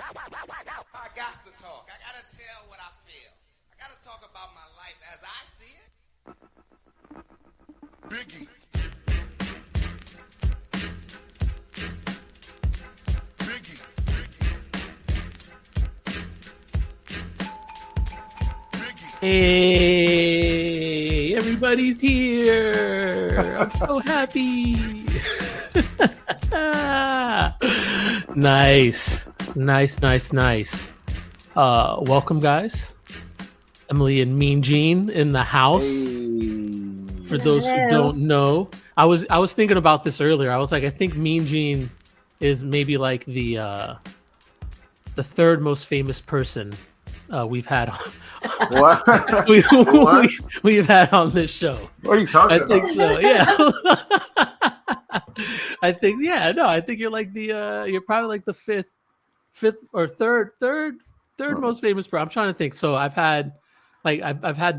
I got to talk. I got to tell what I feel. I got to talk about my life as I see it. Biggie. Biggie. Hey, everybody's here. I'm so happy. Nice. Welcome, guys. Emily and Mean Gene in the house. Hey. For those who don't know, I was thinking about this earlier. I was like, I think Mean Gene is maybe like the third most famous person we've had on. What? We've had on this show. What are you talking about? I think so. Yeah. I think you're like you're probably like the fifth or third most famous person. I'm trying to think. So I've had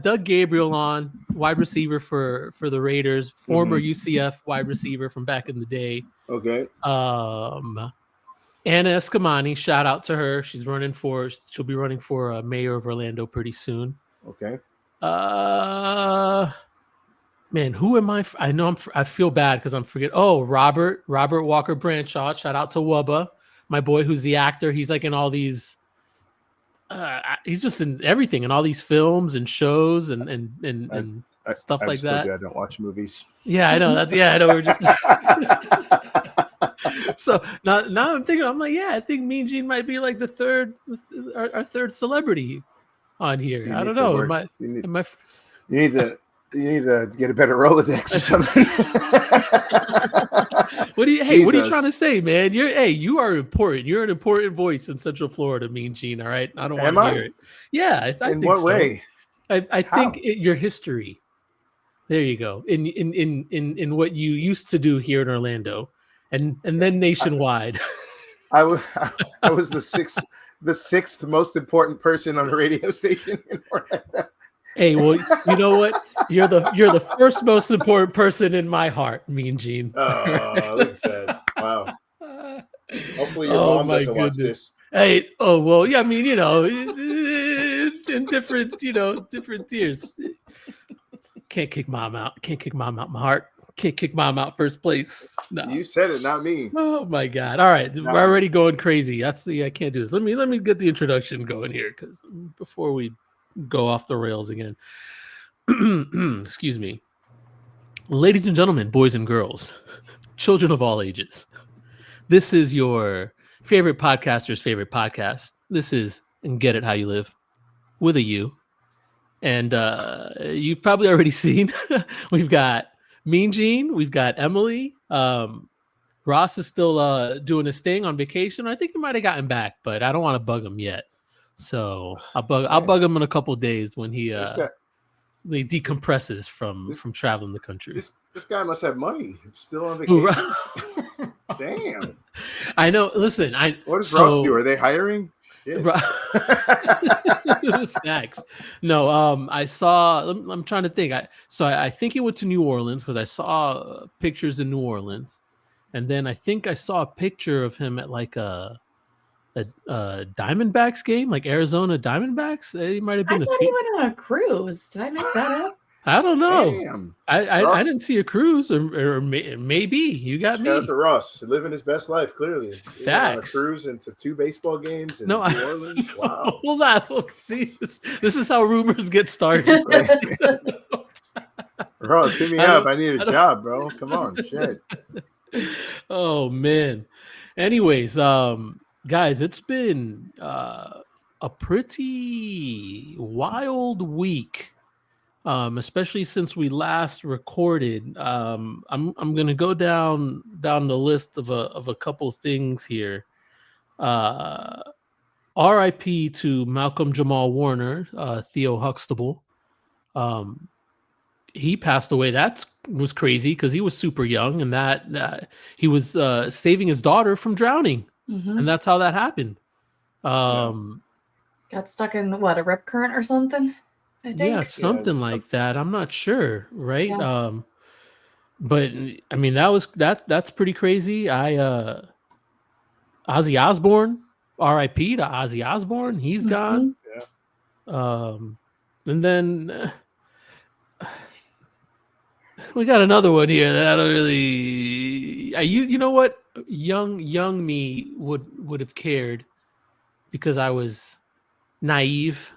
Doug Gabriel on, wide receiver for the Raiders, former UCF wide receiver from back in the day. Okay. Anna Escamani, shout out to her. She'll be running for mayor of Orlando pretty soon. Okay. Man, who am I? I know I feel bad because I'm forgetting. Oh, Robert Walker Branshaw. Shout out to Wubba, my boy, who's the actor. He's like in all these. He's just in everything, in all these films and shows and stuff like that. I don't watch movies. Yeah, I know. I know. We're just. So now I'm thinking. I'm like, yeah, I think Mean Gene might be like our third celebrity on here. I don't know. You need to get a better Rolodex or something. What are you trying to say, man? You are important. You're an important voice in Central Florida, Mean Gene. All right, I don't want to hear it. Yeah, I think in what way? I think your history. There you go. In what you used to do here in Orlando, and then nationwide. I was the sixth most important person on a radio station in Orlando. Hey, well, you know what? You're the first most important person in my heart, Mean Gene. Oh, that's sad. Wow. Hopefully your mom doesn't watch this. Hey, oh well, yeah. I mean, in different tiers. Can't kick mom out. Can't kick mom out my heart. Can't kick mom out first place. No. You said it, not me. Oh my God! All right, we're already going crazy. I can't do this. Let me get the introduction going here because before we go off the rails again. Excuse me. Ladies and gentlemen, boys and girls, children of all ages. This is your favorite podcaster's favorite podcast. This is Get It How You Live with a U. And you've probably already seen we've got Mean Gene, we've got Emily. Ross is still doing his thing on vacation. I think he might have gotten back, but I don't want to bug him yet. So I'll bug him in a couple of days when he decompresses from traveling the country. This guy must have money. He's still on vacation. Damn. I know. Listen, what does Ross do? Are they hiring? Facts. No, I saw. I'm trying to think. I think he went to New Orleans because I saw pictures in New Orleans, and then I think I saw a picture of him at like a Diamondbacks game, like Arizona Diamondbacks. He might have been. I thought he went on a cruise. Did I make that up? I don't know. Damn. I didn't see a cruise, or maybe you got me. Shout out to Ross, living his best life. Clearly, facts. On a cruise into 2 baseball games in New Orleans. Wow. Hold on. See, this is how rumors get started. Ross, hit me up. I need a job, bro. Come on, shit. Oh man. Anyways, guys, it's been a pretty wild week. Especially since we last recorded. I'm gonna go down the list of a couple things here. R.I.P. to Malcolm Jamal Warner, Theo Huxtable. He passed away. That was crazy because he was super young, and that he was saving his daughter from drowning, and that's how that happened. Got stuck in a rip current or something. I think. Yeah, something like that. I'm not sure, right? Yeah. But I mean, that's pretty crazy. Ozzy Osbourne R.I.P. to Ozzy Osbourne. He's gone. Yeah. And then we got another one here that I don't really. You know what? Young me would have cared because I was naive.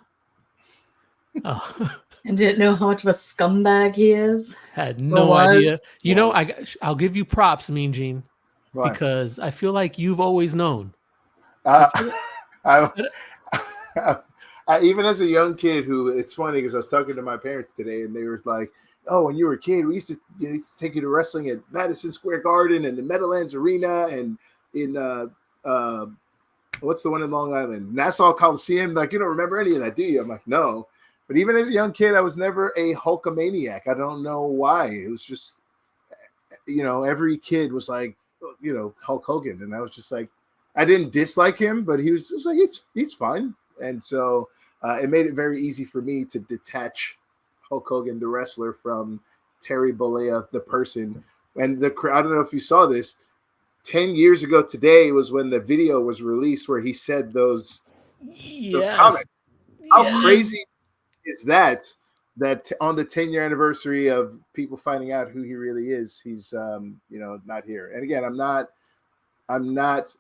And didn't know how much of a scumbag he is. Had no idea. You know, Was. I'll give you props, Mean Gene, Why? because I feel like you've always known. Even as a young kid, it's funny because I was talking to my parents today, and they were like, "Oh, when you were a kid, we used to take you to wrestling at Madison Square Garden and the Meadowlands Arena, and in what's the one in Long Island, Nassau Coliseum? Like, you don't remember any of that, do you?" I'm like, "No." But even as a young kid, I was never a Hulkamaniac. I don't know why. It was just, every kid was like, Hulk Hogan, and I was just like, I didn't dislike him, but he was just like, he's fine. And so it made it very easy for me to detach Hulk Hogan, the wrestler, from Terry Bollea, the person. And I don't know if you saw this, 10 years ago today was when the video was released where he said those comments. How crazy is that on the 10-year anniversary of people finding out who he really is, he's not here. And again, I'm not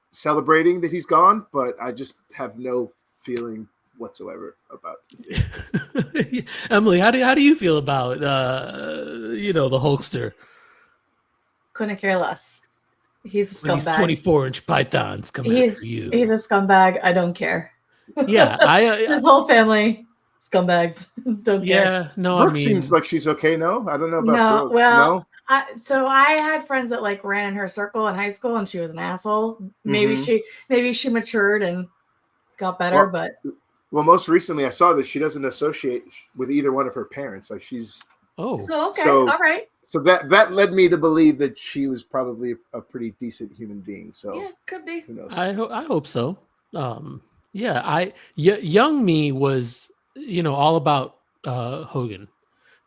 celebrating that he's gone, but I just have no feeling whatsoever about it. Emily, how do you feel about the Hulkster? Couldn't care less. He's a scumbag. These 24-inch pythons coming after you. He's a scumbag. I don't care. Yeah, his whole family scumbbags. Don't care. Yeah, no, Brooke seems like she's okay. No, I don't know about no. Brooke. Well, so I had friends that like ran in her circle in high school, and she was an asshole. Maybe she matured and got better, but most recently I saw that she doesn't associate with either one of her parents. Like she's so all right. So that led me to believe that she was probably a pretty decent human being. So yeah, could be. Who knows? I hope so. Young me was all about Hogan.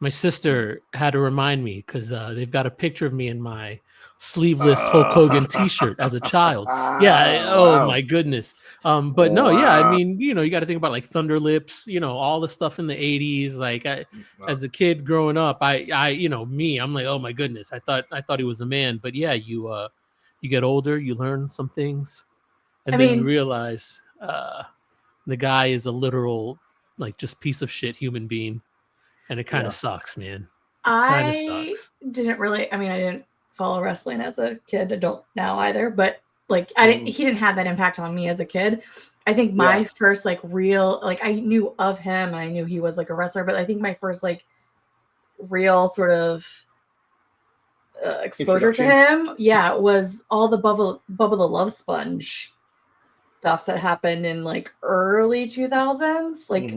My sister had to remind me because they've got a picture of me in my sleeveless Hulk Hogan T-shirt as a child. Wow. My goodness. But no, I mean, you got to think about like Thunder Lips, all the stuff in the 80s. Like as a kid growing up, I'm like, oh my goodness, I thought he was a man. But yeah, you get older, you learn some things, and then you realize the guy is a literal like just piece of shit human being, and it kind of sucks, man. I didn't follow wrestling as a kid. I don't now either, but like he didn't have that impact on me as a kid. I think my first like real, like I knew of him and I knew he was like a wrestler, but I think my first like real sort of exposure to him, was all the Bubba the Love Sponge stuff that happened in like early 2000s, like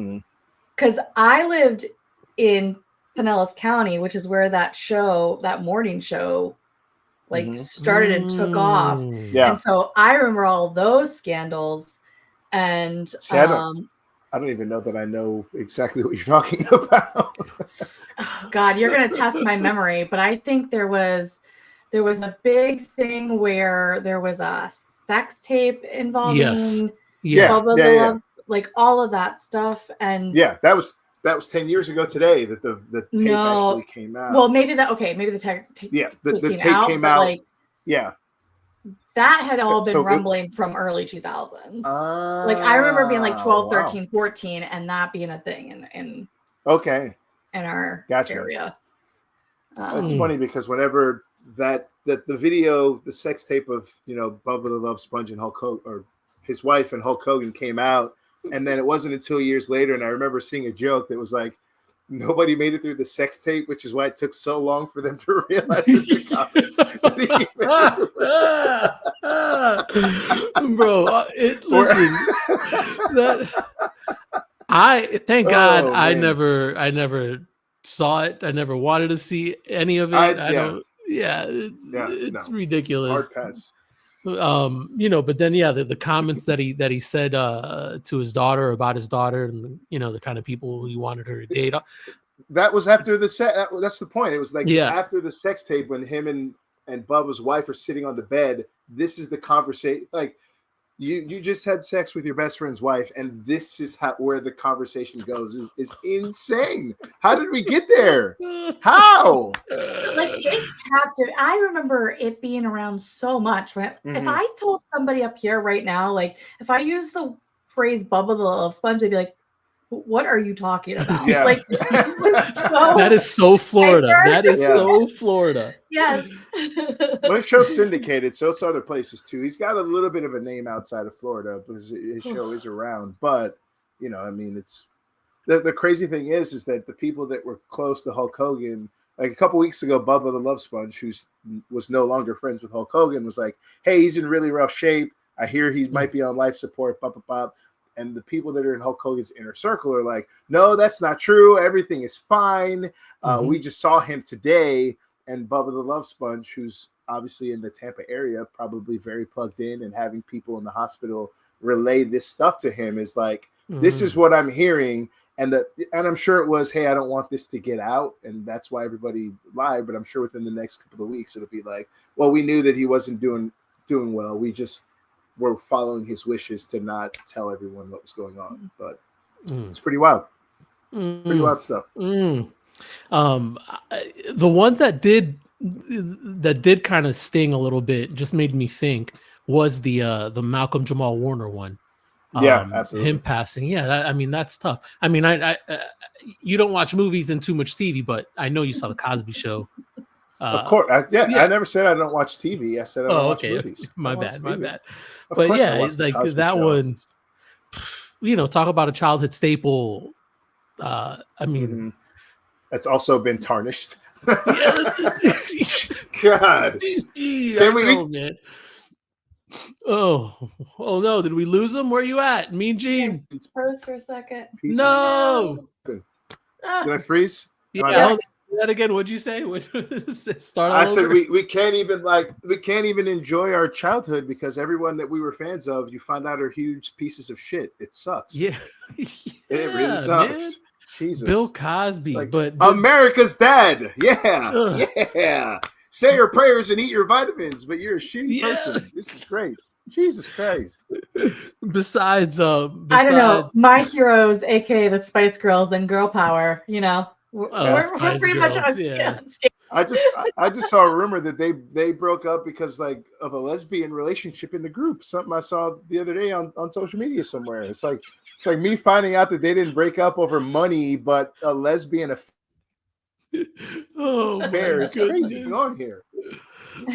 because I lived in Pinellas County, which is where that morning show like started and took off. And so I remember all those scandals. And I don't even know that I know exactly what you're talking about. Oh God, you're gonna test my memory, but I think there was a big thing where there was a sex tape involving Bubba the Love, like all of that stuff. And that was 10 years ago today that the tape actually came out. Well, maybe the tape came out. Like, that had all been rumbling from early 2000s. Like I remember being like 12, 13, 14, and that being a thing in our area. It's funny because whenever the video, the sex tape of Bubba the Love Sponge and Hulk Hogan, or his wife and Hulk Hogan, came out, and then it wasn't until years later, and I remember seeing a joke that was like, nobody made it through the sex tape, which is why it took so long for them to realize the comments. Bro, listen. Thank God I never saw it. I never wanted to see any of it. It's ridiculous. Hard pass. But then the comments that he said to his daughter about his daughter and the kind of people he wanted her to date. That was after the set. That's the point. It was like after the sex tape when him and Bubba's wife are sitting on the bed. This is the conversation. Like You just had sex with your best friend's wife, and this is where the conversation goes is insane. How did we get there? How? Like, it's captive. I remember it being around so much. Right? If I told somebody up here right now, like if I use the phrase "Bubba the Love Sponge," they'd be like, "What are you talking about?" Yeah. Like, that is so Florida. That is so Florida. Yes. Well, his show's syndicated, so it's other places too. He's got a little bit of a name outside of Florida because his show is around. But I mean, it's the crazy thing is that the people that were close to Hulk Hogan, like a couple weeks ago, Bubba the Love Sponge, who was no longer friends with Hulk Hogan, was like, "Hey, he's in really rough shape. I hear he might be on life support." And the people that are in Hulk Hogan's inner circle are like, "No, that's not true. Everything is fine. We just saw him today." And Bubba the Love Sponge, who's obviously in the Tampa area, probably very plugged in and having people in the hospital relay this stuff to him, is like, this is what I'm hearing. And I'm sure it was, "Hey, I don't want this to get out." And that's why everybody lied. But I'm sure within the next couple of weeks, it'll be like, "Well, we knew that he wasn't doing well. We just were following his wishes to not tell everyone what was going on." But it's pretty wild. Pretty wild stuff. The one that did kind of sting a little bit, just made me think, was the Malcolm Jamal Warner one. Yeah, absolutely. Him passing. Yeah, I mean, that's tough. I mean, I you don't watch movies and too much TV, but I know you saw the Cosby Show. Of course. I never said I don't watch TV. I said I don't watch movies. My bad. But yeah, it's like that show. One, talk about a childhood staple. I mean, it's also been tarnished. God. Can we, man. Oh no! Did we lose him? Where are you at, Mean Gene? Froze for a second. No. Did I freeze? Yeah. That again? What'd you say? Start. I said we can't even enjoy our childhood because everyone that we were fans of, you find out, are huge pieces of shit. It sucks. Yeah. It really sucks. Man. Jesus. Bill Cosby, but America's dad. Yeah. Say your prayers and eat your vitamins, but you're a shitty person. This is great. Jesus Christ. Besides, I don't know, my heroes, aka the Spice Girls and Girl Power. We're pretty much on. Yeah. I just saw a rumor that they broke up because of a lesbian relationship in the group. Something I saw the other day on social media somewhere. It's like me finding out that they didn't break up over money, but a lesbian affair. Bear is crazy going on here.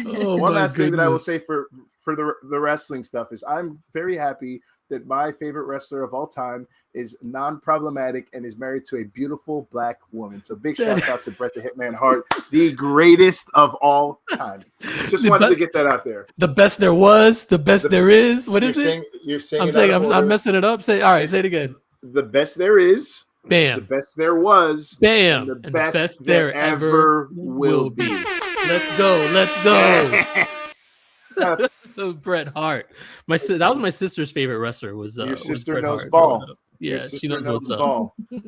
One last thing that I will say for the wrestling stuff is I'm very happy that my favorite wrestler of all time is non-problematic and is married to a beautiful black woman. So big shout out to Bret the Hitman Hart, the greatest of all time. Just wanted to get that out there. The best there was, the best there is. What is it? You're saying I'm messing it up. Say it again. The best there is. Bam. The best there was. Bam. And the best there ever will be. Let's go. Bret Hart. That was my sister's favorite wrestler. Your sister Bret knows Hart. ball. Yeah, she knows what's up.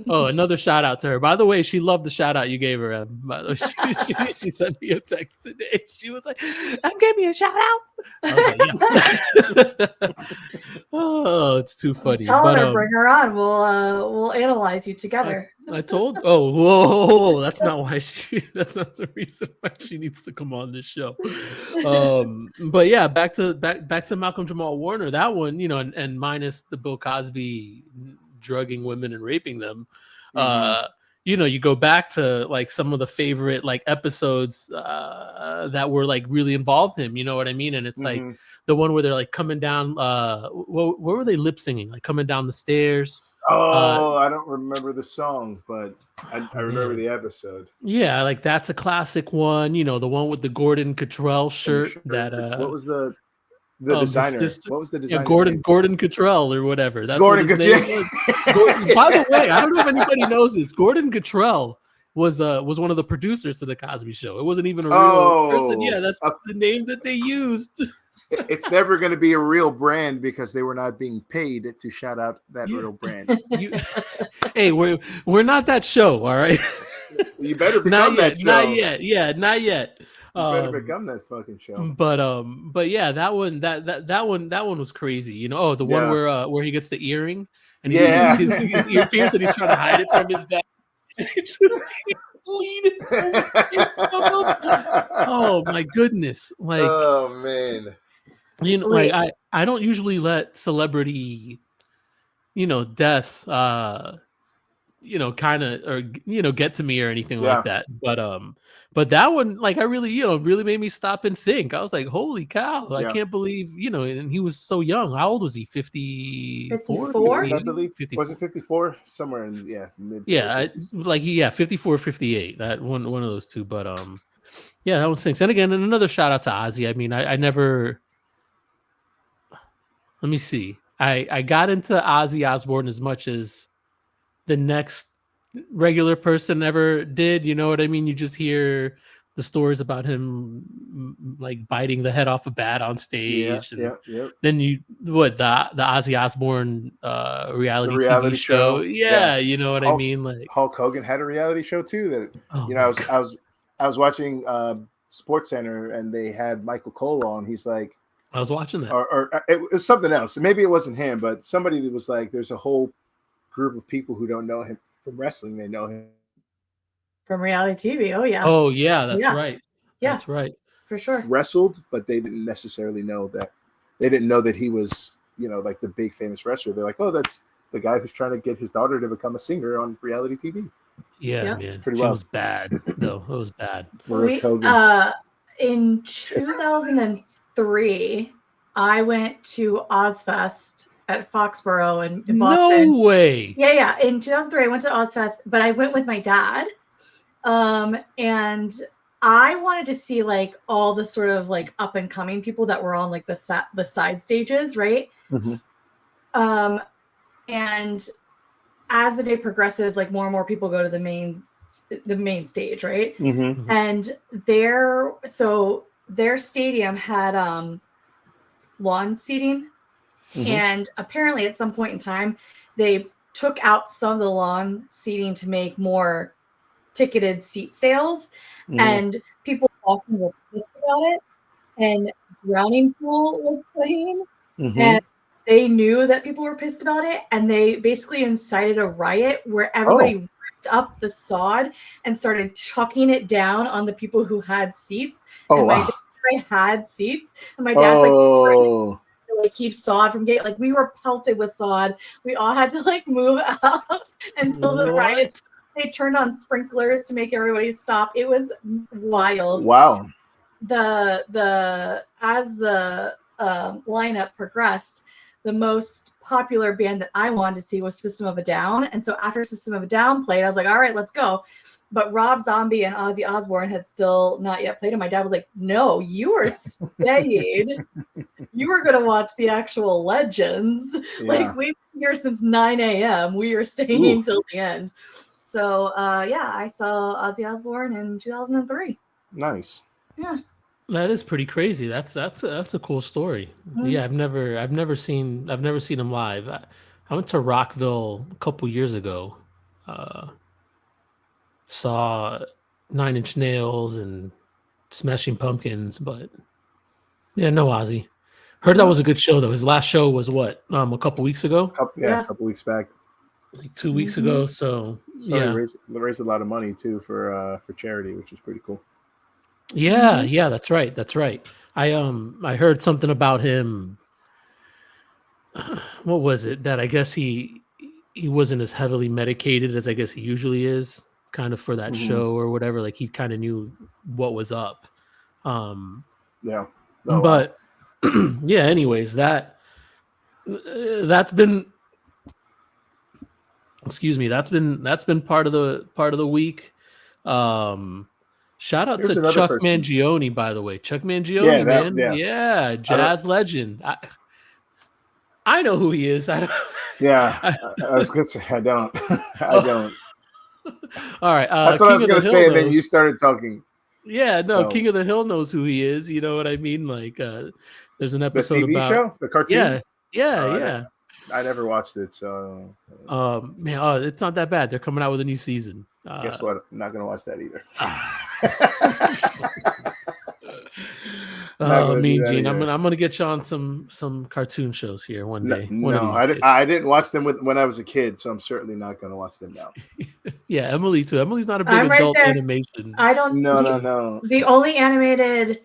Oh, another shout out to her. By the way, she loved the shout out you gave her. By the way, she sent me a text today. She was like, "Give me a shout out." Oh, it's too funny. Tell her, bring her on. We'll analyze you together. I told. Oh, whoa! That's not why that's not the reason why she needs to come on this show. But yeah, back to Malcolm Jamal Warner. That one, and minus the Bill Cosby drugging women and raping them. You go back to some of the favorite episodes that were really involved him. You know what I mean? And it's the one where they're coming down. What were they lip singing? Coming down the stairs. I don't remember the song, but I remember the episode. Yeah, that's a classic one. The one with the Gordon Cottrell shirt. What was the designer? What was the designer? Yeah, Gordon Cottrell or whatever. That's Gordon what his name was. By the way, I don't know if anybody knows this. Gordon Cottrell was one of the producers to the Cosby Show. It wasn't even a real person. Yeah, that's the name that they used. It's never going to be a real brand because they were not being paid to shout out that real brand. Hey, we're not that show, all right? You better become that show. Not yet. Yeah, not yet. better become that fucking show. But yeah, that one was crazy. You know, the one where he gets the earring and his ear pierced and he's trying to hide it from his dad. It's just bleeding. Oh my goodness! Like, oh man, you know, like I don't usually let celebrity, deaths, kind of, or get to me or anything like that. But that one, like, I really, really made me stop and think. I was like, holy cow, I can't believe, and he was so young. How old was he? 54? I believe. 54? Was it 54? Somewhere in mid. 54, 58. That one of those two. But that one stinks. And again, another shout out to Ozzy. I mean, I never. Let me see. I got into Ozzy Osbourne as much as the next regular person ever did. You know what I mean? You just hear the stories about him like biting the head off a bat on stage. Then the Ozzy Osbourne reality TV show. Yeah, you know what I mean? Like Hulk Hogan had a reality show too that I was watching Sports Center and they had Michael Cole on. He's like, I was watching that. Or it was something else. Maybe it wasn't him, but somebody that was like, there's a whole group of people who don't know him from wrestling. They know him from reality TV. Oh yeah, that's right. Yeah, that's right. For sure. Wrestled, but they didn't necessarily know that. They didn't know that he was, like the big famous wrestler. They're like, oh, that's the guy who's trying to get his daughter to become a singer on reality TV. Yeah, man. It was bad. No, it was bad. In 2003, I went to Ozfest at Foxborough in Boston. No way. Yeah. In 2003, I went to Ozfest, but I went with my dad. And I wanted to see like all the sort of like up and coming people that were on like the side stages, right? Mm-hmm. And as the day progresses, like more and more people go to the main stage, right? Mm-hmm. And their stadium had lawn seating. Mm-hmm. And apparently at some point in time, they took out some of the lawn seating to make more ticketed seat sales. Mm-hmm. And people often were pissed about it. And Drowning Pool was playing. Mm-hmm. And they knew that people were pissed about it. And they basically incited a riot where everybody ripped up the sod and started chucking it down on the people who had seats. And my dad had seats. And my dad's like keep sod from getting, like, we were pelted with sod. We all had to like move out until the riot. They turned on sprinklers to make everybody stop. It was wild. Wow. As the lineup progressed, the most popular band that I wanted to see was System of a Down. And so after System of a Down played, I was like, all right, let's go. But Rob Zombie and Ozzy Osbourne had still not yet played, and my dad was like, no, you are staying. You are going to watch the actual legends. Yeah. Like, we've been here since 9 a.m. We are staying till the end. So, I saw Ozzy Osbourne in 2003. Nice. Yeah. That is pretty crazy. That's a cool story. Mm-hmm. Yeah, I've never seen him live. I went to Rockville a couple years ago. Saw 9 Inch Nails and Smashing Pumpkins, but yeah, no Ozzy. Heard that was a good show though. His last show was what? A couple weeks ago? A couple weeks back. Like 2 weeks ago. So they raised a lot of money too for charity, which is pretty cool. Yeah, that's right. I heard something about him. What was it? That I guess he wasn't as heavily medicated as I guess he usually is, kind of for that show or whatever. Like he kind of knew what was up. But anyways, that's been part of the week. Shout out to Chuck Mangione, by the way. Chuck Mangione, jazz legend. I know who he is. I was gonna say I don't. All right. That's what I was gonna say, and then you started talking. Yeah, no, so. King of the Hill knows who he is. You know what I mean? Like, there's an episode the TV about show, the cartoon. Yeah. I never watched it, so. It's not that bad. They're coming out with a new season. Guess what? I'm not gonna watch that either. Not gonna do Mean that Gene, I'm either. gonna get you on some cartoon shows here one day. No, One of these days. I didn't watch them when I was a kid, so I'm certainly not going to watch them now. Yeah, Emily too. Emily's not a big I'm right adult there. animation. I don't. No. The only animated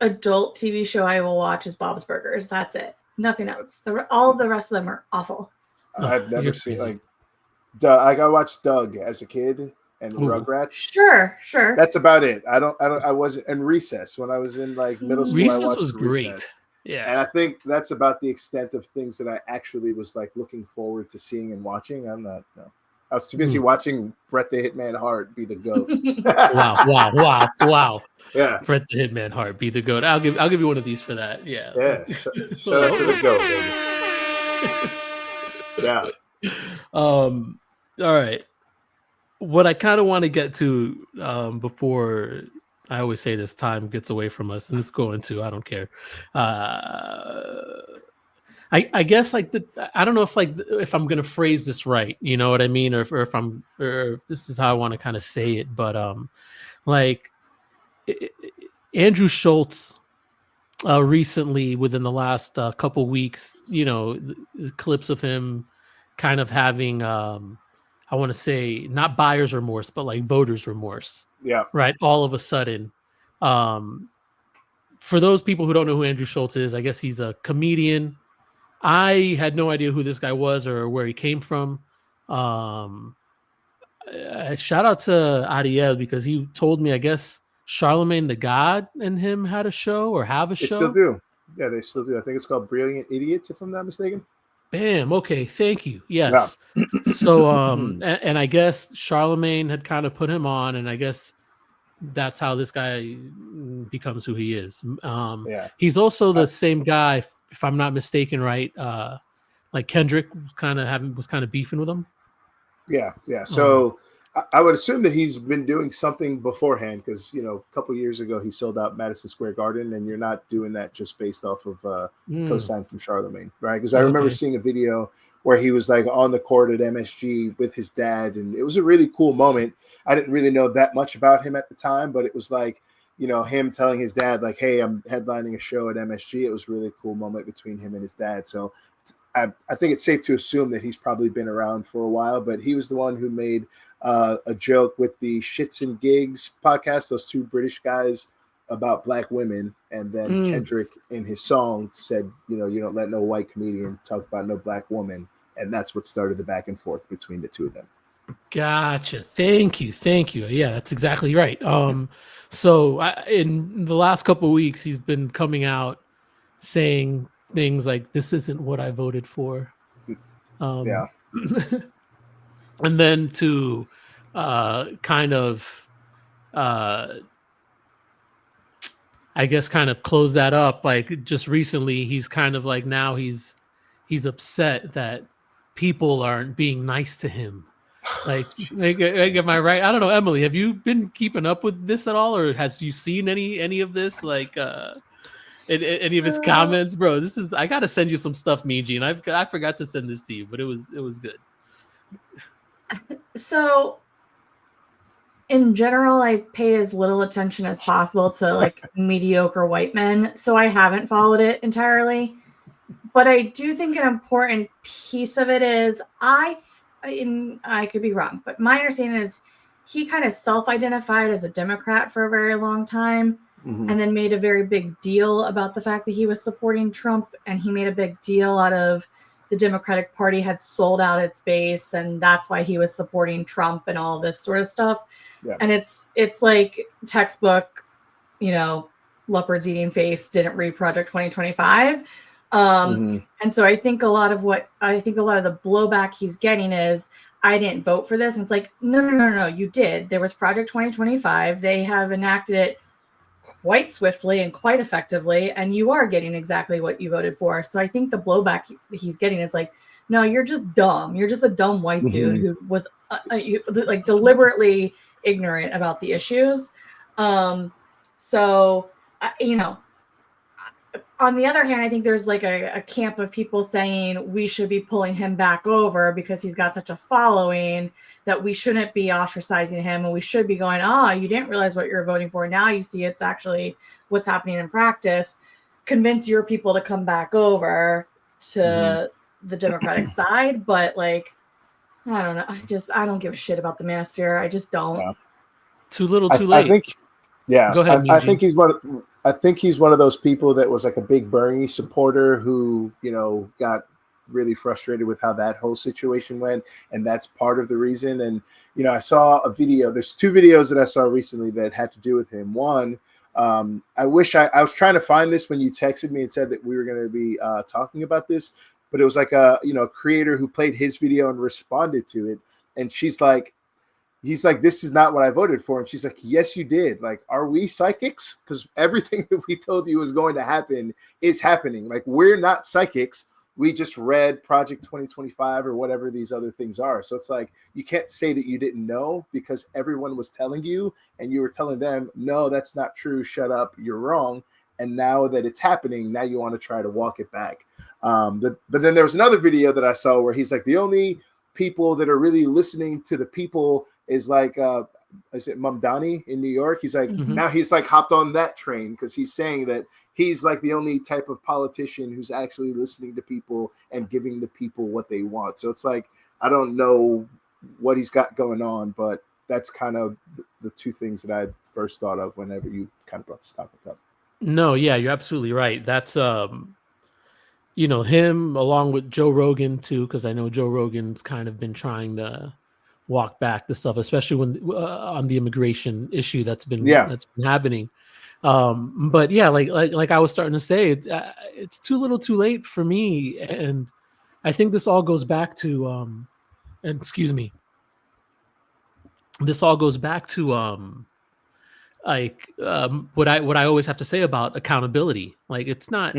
adult TV show I will watch is Bob's Burgers. That's it. Nothing else. All the rest of them are awful. I've never you're seen crazy. I got watched Doug as a kid and Rugrats. Sure. That's about it. I wasn't in Recess when I was in like middle school. I Recess watched was great. Recess. Yeah, And I think that's about the extent of things that I actually was like looking forward to seeing and watching. I was too busy watching Bret the Hitman Hart be the GOAT. wow. Yeah. Bret the Hitman Hart be the GOAT. I'll give you one of these for that. Yeah. Yeah. Shout out to the GOAT, baby. Yeah. All right. What I kind of want to get to before I always say this time gets away from us, and it's going to. I don't care. I guess like I don't know if I'm gonna phrase this right. You know what I mean, or if this is how I want to kind of say it. But Andrew Schulz recently, within the last couple weeks, the clips of him kind of having I want to say not buyer's remorse, but like voter's remorse. Yeah. Right. All of a sudden. For those people who don't know who Andrew Schulz is, I guess he's a comedian. I had no idea who this guy was or where he came from. Shout out to Ariel because he told me, I guess, Charlemagne the God and him had a show or have a show. They still do. Yeah, they still do. I think it's called Brilliant Idiots, if I'm not mistaken. Bam. Okay. Thank you. Yes. Yeah. So, and I guess Charlemagne had kind of put him on, and I guess that's how this guy becomes who he is. He's also the same guy, if I'm not mistaken, right? Like Kendrick was kind of beefing with him. Yeah. So I would assume that he's been doing something beforehand because a couple years ago he sold out Madison Square Garden, and you're not doing that just based off of cosign from Charlemagne, right? Because I remember seeing a video where he was like on the court at MSG with his dad, and it was a really cool moment. I didn't really know that much about him at the time, but it was like him telling his dad like, "Hey, I'm headlining a show at MSG." It was a really cool moment between him and his dad. So I think it's safe to assume that he's probably been around for a while, but he was the one who made a joke with the Shits and Gigs podcast, those two British guys, about black women. And then Kendrick in his song said, you don't let no white comedian talk about no black woman. And that's what started the back and forth between the two of them. Gotcha. Thank you. Yeah, that's exactly right. So in the last couple of weeks, he's been coming out saying things like, "This isn't what I voted for." Yeah. And then to kind of, I guess, kind of close that up. Like just recently, he's kind of like now he's upset that people aren't being nice to him. Like, am I right? I don't know, Emily. Have you been keeping up with this at all, or has you seen any of this? Like, any of his comments, bro? This is. I gotta send you some stuff, Miji, and I forgot to send this to you, but it was good. So, in general, I pay as little attention as possible to like mediocre white men, so I haven't followed it entirely. But I do think an important piece of it is I could be wrong, but my understanding is he kind of self-identified as a Democrat for a very long time, and then made a very big deal about the fact that he was supporting Trump, and he made a big deal out of the Democratic Party had sold out its base, and that's why he was supporting Trump and all this sort of stuff. Yeah. And it's like textbook, leopards eating face, didn't read Project 2025. And so I think a lot of the blowback he's getting is, I didn't vote for this. And it's like, no, you did. There was Project 2025. They have enacted it quite swiftly and quite effectively, and you are getting exactly what you voted for. So I think the blowback he's getting is like, no, you're just dumb. You're just a dumb white dude who was like deliberately ignorant about the issues. So on the other hand, I think there's like a camp of people saying we should be pulling him back over because he's got such a following that we shouldn't be ostracizing him, and we should be going, you didn't realize what you're voting for. Now you see it's actually what's happening in practice. Convince your people to come back over to the Democratic side. But like, I don't know. I don't give a shit about the manosphere. I just don't. Yeah. Too little, too late. I think, yeah. Go ahead, I think he's one of those people that was like a big Bernie supporter who, got really frustrated with how that whole situation went, and that's part of the reason. And I saw a video. There's two videos that I saw recently that had to do with him. One, I wish I was trying to find this when you texted me and said that we were going to be talking about this, but it was like a creator who played his video and responded to it, and he's like, this is not what I voted for. And she's like, yes, you did. Like, are we psychics? Because everything that we told you was going to happen is happening. Like, we're not psychics. We just read Project 2025 or whatever these other things are. So it's like, you can't say that you didn't know because everyone was telling you and you were telling them, no, that's not true. Shut up. You're wrong. And now that it's happening, now you want to try to walk it back. But then there was another video that I saw where he's like, the only people that are really listening to the people is like, is it Mamdani in New York? He's like, now he's like hopped on that train because he's saying that he's like the only type of politician who's actually listening to people and giving the people what they want. So it's like, I don't know what he's got going on, but that's kind of the two things that I first thought of whenever you kind of brought this topic up. No, yeah, you're absolutely right. That's him along with Joe Rogan too, because I know Joe Rogan's kind of been trying to walk back the stuff, especially when on the immigration issue that's been happening. But yeah, like I was starting to say, it's too little, too late for me, and I think this all goes back to this all goes back to what I always have to say about accountability. Like, it's not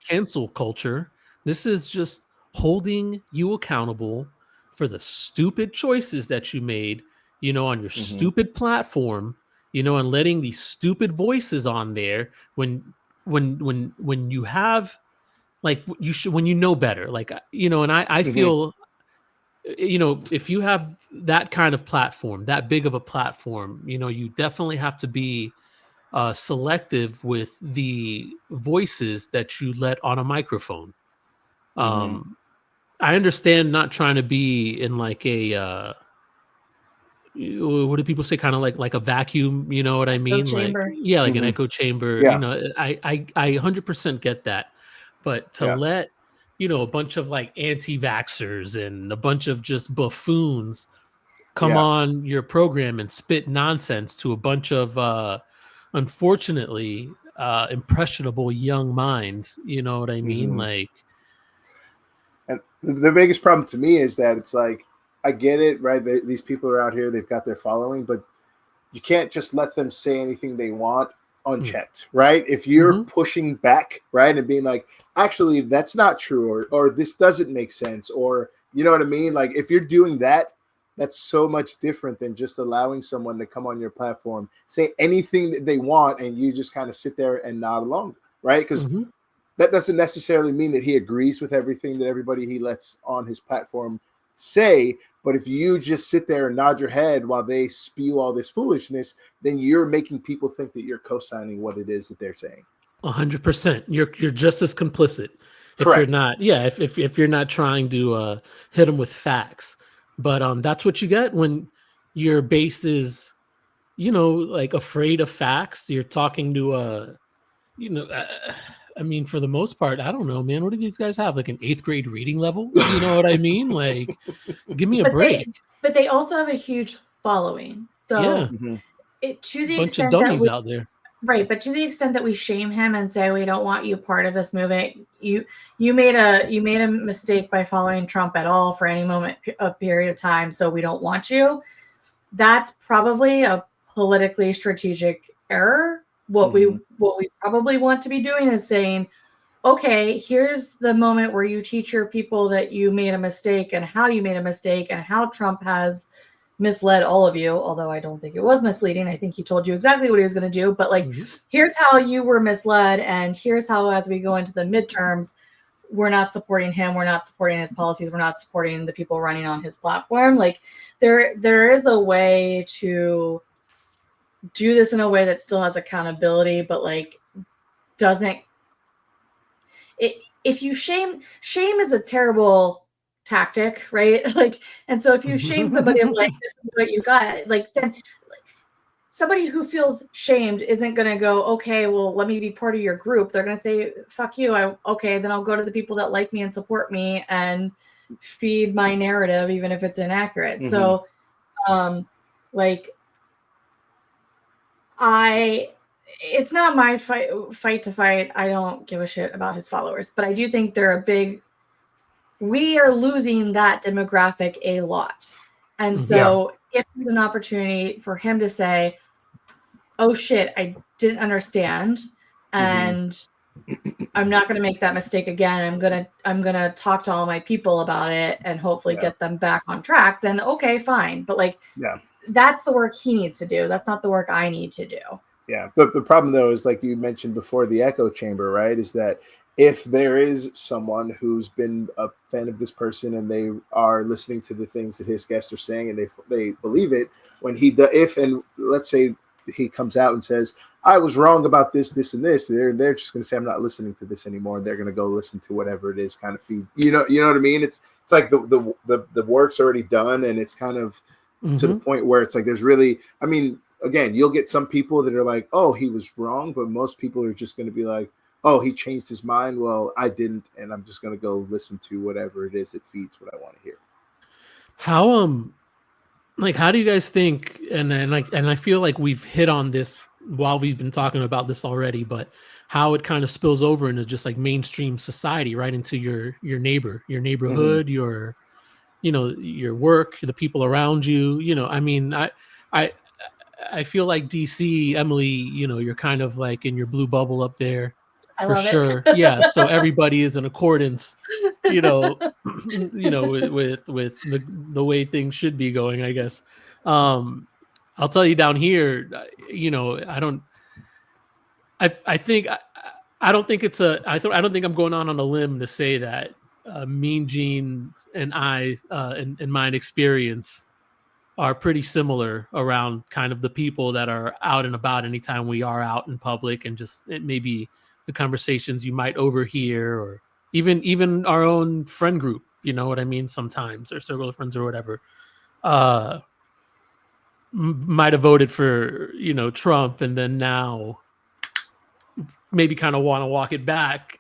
cancel culture. This is just holding you accountable for the stupid choices that you made, on your stupid platform, and letting these stupid voices on there when you have, like, you should, when you know better, like, and I feel, if you have that kind of platform, that big of a platform, you definitely have to be selective with the voices that you let on a microphone. I understand not trying to be in like a what do people say, kind of like a vacuum, you know what I mean? Chamber. Like, like an echo chamber. Yeah. I 100% get that. But to let a bunch of like anti-vaxxers and a bunch of just buffoons come on your program and spit nonsense to a bunch of unfortunately impressionable young minds, you know what I mean? Like, and the biggest problem to me is that it's like, I get it, right? These people are out here, they've got their following, but you can't just let them say anything they want unchecked, right? If you're pushing back, right, and being like, actually, that's not true, or this doesn't make sense, or you know what I mean? Like, if you're doing that, that's so much different than just allowing someone to come on your platform, say anything that they want, and you just kind of sit there and nod along, right? Because that doesn't necessarily mean that he agrees with everything that everybody he lets on his platform say. But if you just sit there and nod your head while they spew all this foolishness, then you're making people think that you're co-signing what it is that they're saying. 100%. You're just as complicit. If Correct. you're not, if you're not trying to hit them with facts. But that's what you get when your base is, like afraid of facts. You're talking to I mean, for the most part, I don't know, man. What do these guys have? Like an 8th grade reading level? You know what I mean? Like, give me a break. But they also have a huge following. So to the bunch extent of dummies that out there. Right, but to the extent that we shame him and say we don't want you part of this movement, you made a mistake by following Trump at all for any moment of period of time, so we don't want you. That's probably a politically strategic error. What we probably want to be doing is saying, okay, here's the moment where you teach your people that you made a mistake and how you made a mistake and how Trump has misled all of you, although I don't think it was misleading. I think he told you exactly what he was going to do, but like, here's how you were misled, and here's how, as we go into the midterms, we're not supporting him, we're not supporting his policies, we're not supporting the people running on his platform. Like, there is a way to do this in a way that still has accountability, but like doesn't it. If you shame is a terrible tactic, right? Like, and so if you shame somebody of like, this is what you got, like, then somebody who feels shamed isn't going to go, okay, well, let me be part of your group. They're going to say, fuck you. Okay, then I'll go to the people that like me and support me and feed my narrative, even if it's inaccurate. So, like, it's not my fight to fight. I don't give a shit about his followers, but I do think we are losing that demographic a lot. And so if there's an opportunity for him to say, oh shit, I didn't understand, and I'm not going to make that mistake again. I'm going to talk to all my people about it and hopefully get them back on track, then okay, fine. But like, that's the work he needs to do. That's not the work I need to do. Yeah. The problem though is, like you mentioned before, the echo chamber, right? Is that if there is someone who's been a fan of this person and they are listening to the things that his guests are saying and they believe it, when and let's say he comes out and says, I was wrong about this, this, and this, they're just going to say, I'm not listening to this anymore. And they're going to go listen to whatever it is, kind of feed, you know what I mean? It's like the work's already done, and it's kind of to the point where it's like, there's really, I mean, again, you'll get some people that are like, oh, he was wrong. But most people are just going to be like, oh, he changed his mind. Well, I didn't. And I'm just going to go listen to whatever it is that feeds what I want to hear. How do you guys think? And I feel like we've hit on this while we've been talking about this already, but how it kind of spills over into just like mainstream society, right? Into your neighborhood, your, your work, the people around you, I mean, I feel like DC, Emily, you're kind of like in your blue bubble up there. For sure. Yeah. So everybody is in accordance, with the way things should be going, I guess. I'll tell you down here, I don't think I'm going on a limb to say that Mean Gene and I, in my experience, are pretty similar around kind of the people that are out and about anytime we are out in public, and just maybe the conversations you might overhear, or even our own friend group, you know what I mean? Sometimes, or circle of friends or whatever, might have voted for, Trump, and then now maybe kind of want to walk it back,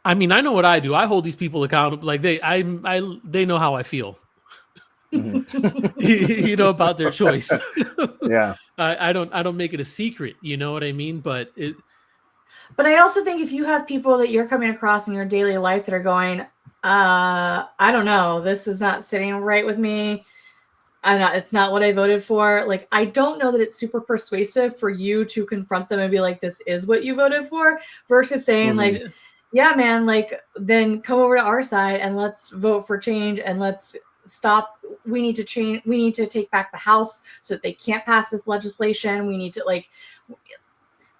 I mean, I know what I do. I hold these people accountable. Like they know how I feel, about their choice. Yeah. I don't make it a secret. You know what I mean? But I also think if you have people that you're coming across in your daily life that are going, I don't know, this is not sitting right with me. It's not what I voted for. Like, I don't know that it's super persuasive for you to confront them and be like, this is what you voted for, versus saying like, yeah, man, like, then come over to our side and let's vote for change, and let's stop. We need to change. We need to take back the House so that they can't pass this legislation. We need to, like,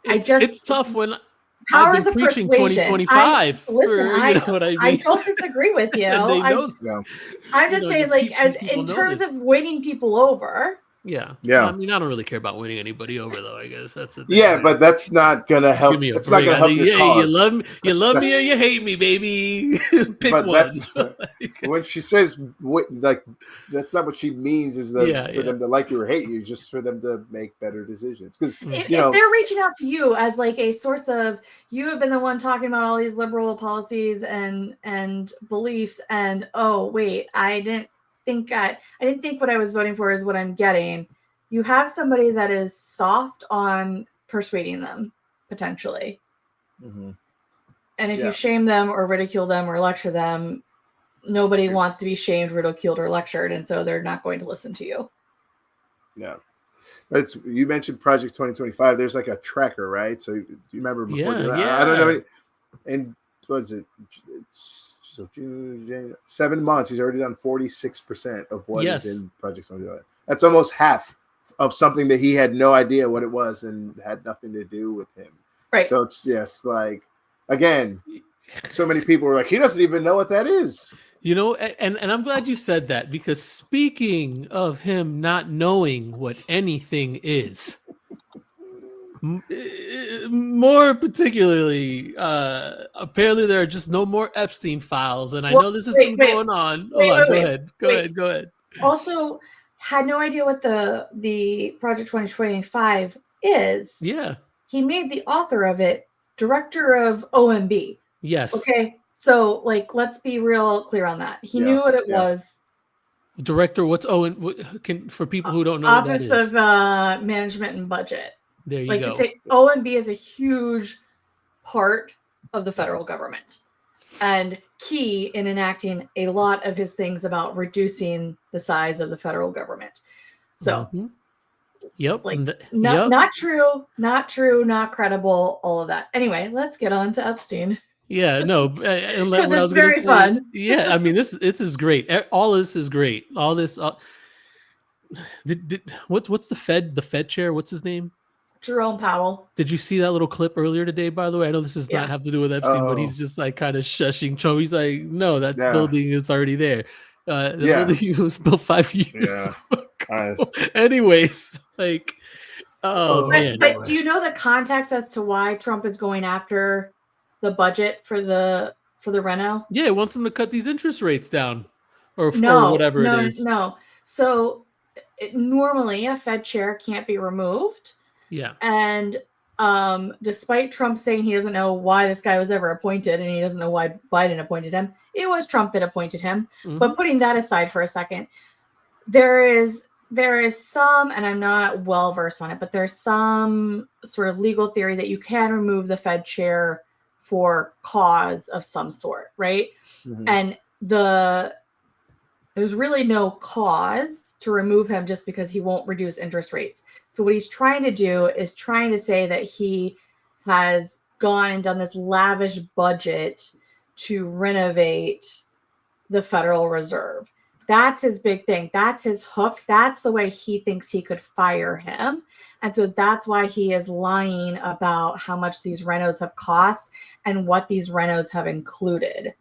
it's tough when power I've been is a preaching persuasion. 2025. I know what I mean? I don't disagree with you. And they know, I'm just saying, like, as in terms of winning people over. Yeah. I mean, I don't really care about winning anybody over, though. I guess that's it. Yeah, but that's not gonna help. It's not gonna help your cause. You love me or you hate me, baby. Pick one. When she says like, that's not what she means. Is that for them to like you or hate you, just for them to make better decisions. Because if they're reaching out to you as like a source of, you have been the one talking about all these liberal policies and beliefs, and oh wait, I didn't think what I was voting for is what I'm getting. You have somebody that is soft on persuading them, potentially. And if you shame them or ridicule them or lecture them, nobody wants to be shamed, ridiculed, or lectured, and so they're not going to listen to you. Yeah. You mentioned Project 2025. There's like a tracker, right? So do you remember before? Yeah. I don't know. And what is it? It's So June, January, 7 months. He's already done 46% of what is in Project 2020. That's almost half of something that he had no idea what it was and had nothing to do with him. Right. So it's just like, again, so many people were like, he doesn't even know what that is. You know, and I'm glad you said that, because speaking of him not knowing what anything is, more particularly, apparently there are just no more Epstein files, and I know this has been going on. Hold on, go ahead. Also, had no idea what the Project 2025 is. Yeah. He made the author of it director of OMB. Yes. Okay. So, like, let's be real clear on that. He knew what it was. Director, what's Owen? For people who don't know, Office what that is. of Management and Budget. There you go. OMB is a huge part of the federal government and key in enacting a lot of his things about reducing the size of the federal government. So, not true, not credible, all of that. Anyway, let's get on to Epstein. Yeah, no, it's very fun. Yeah, I mean, this is great. All this is great. All this. What's the Fed chair? What's his name? Jerome Powell. Did you see that little clip earlier today? By the way, I know this does not have to do with Epstein, but he's just like kind of shushing Trump. He's like, "No, that building is already there. The building was built 5 years ago." Anyways, like, man. But do you know the context as to why Trump is going after the budget for the reno? Yeah, he wants them to cut these interest rates down, or whatever it is. No. So normally a Fed chair can't be removed. Yeah. And despite Trump saying he doesn't know why this guy was ever appointed and he doesn't know why Biden appointed him, it was Trump that appointed him. Mm-hmm. But putting that aside for a second, there is some, and I'm not well versed on it, but there's some sort of legal theory that you can remove the Fed chair for cause of some sort, right? Mm-hmm. And there's really no cause to remove him just because he won't reduce interest rates. So what he's trying to do is trying to say that he has gone and done this lavish budget to renovate the Federal Reserve. That's his big thing. That's his hook. That's the way he thinks he could fire him. And so that's why he is lying about how much these renos have cost and what these renos have included.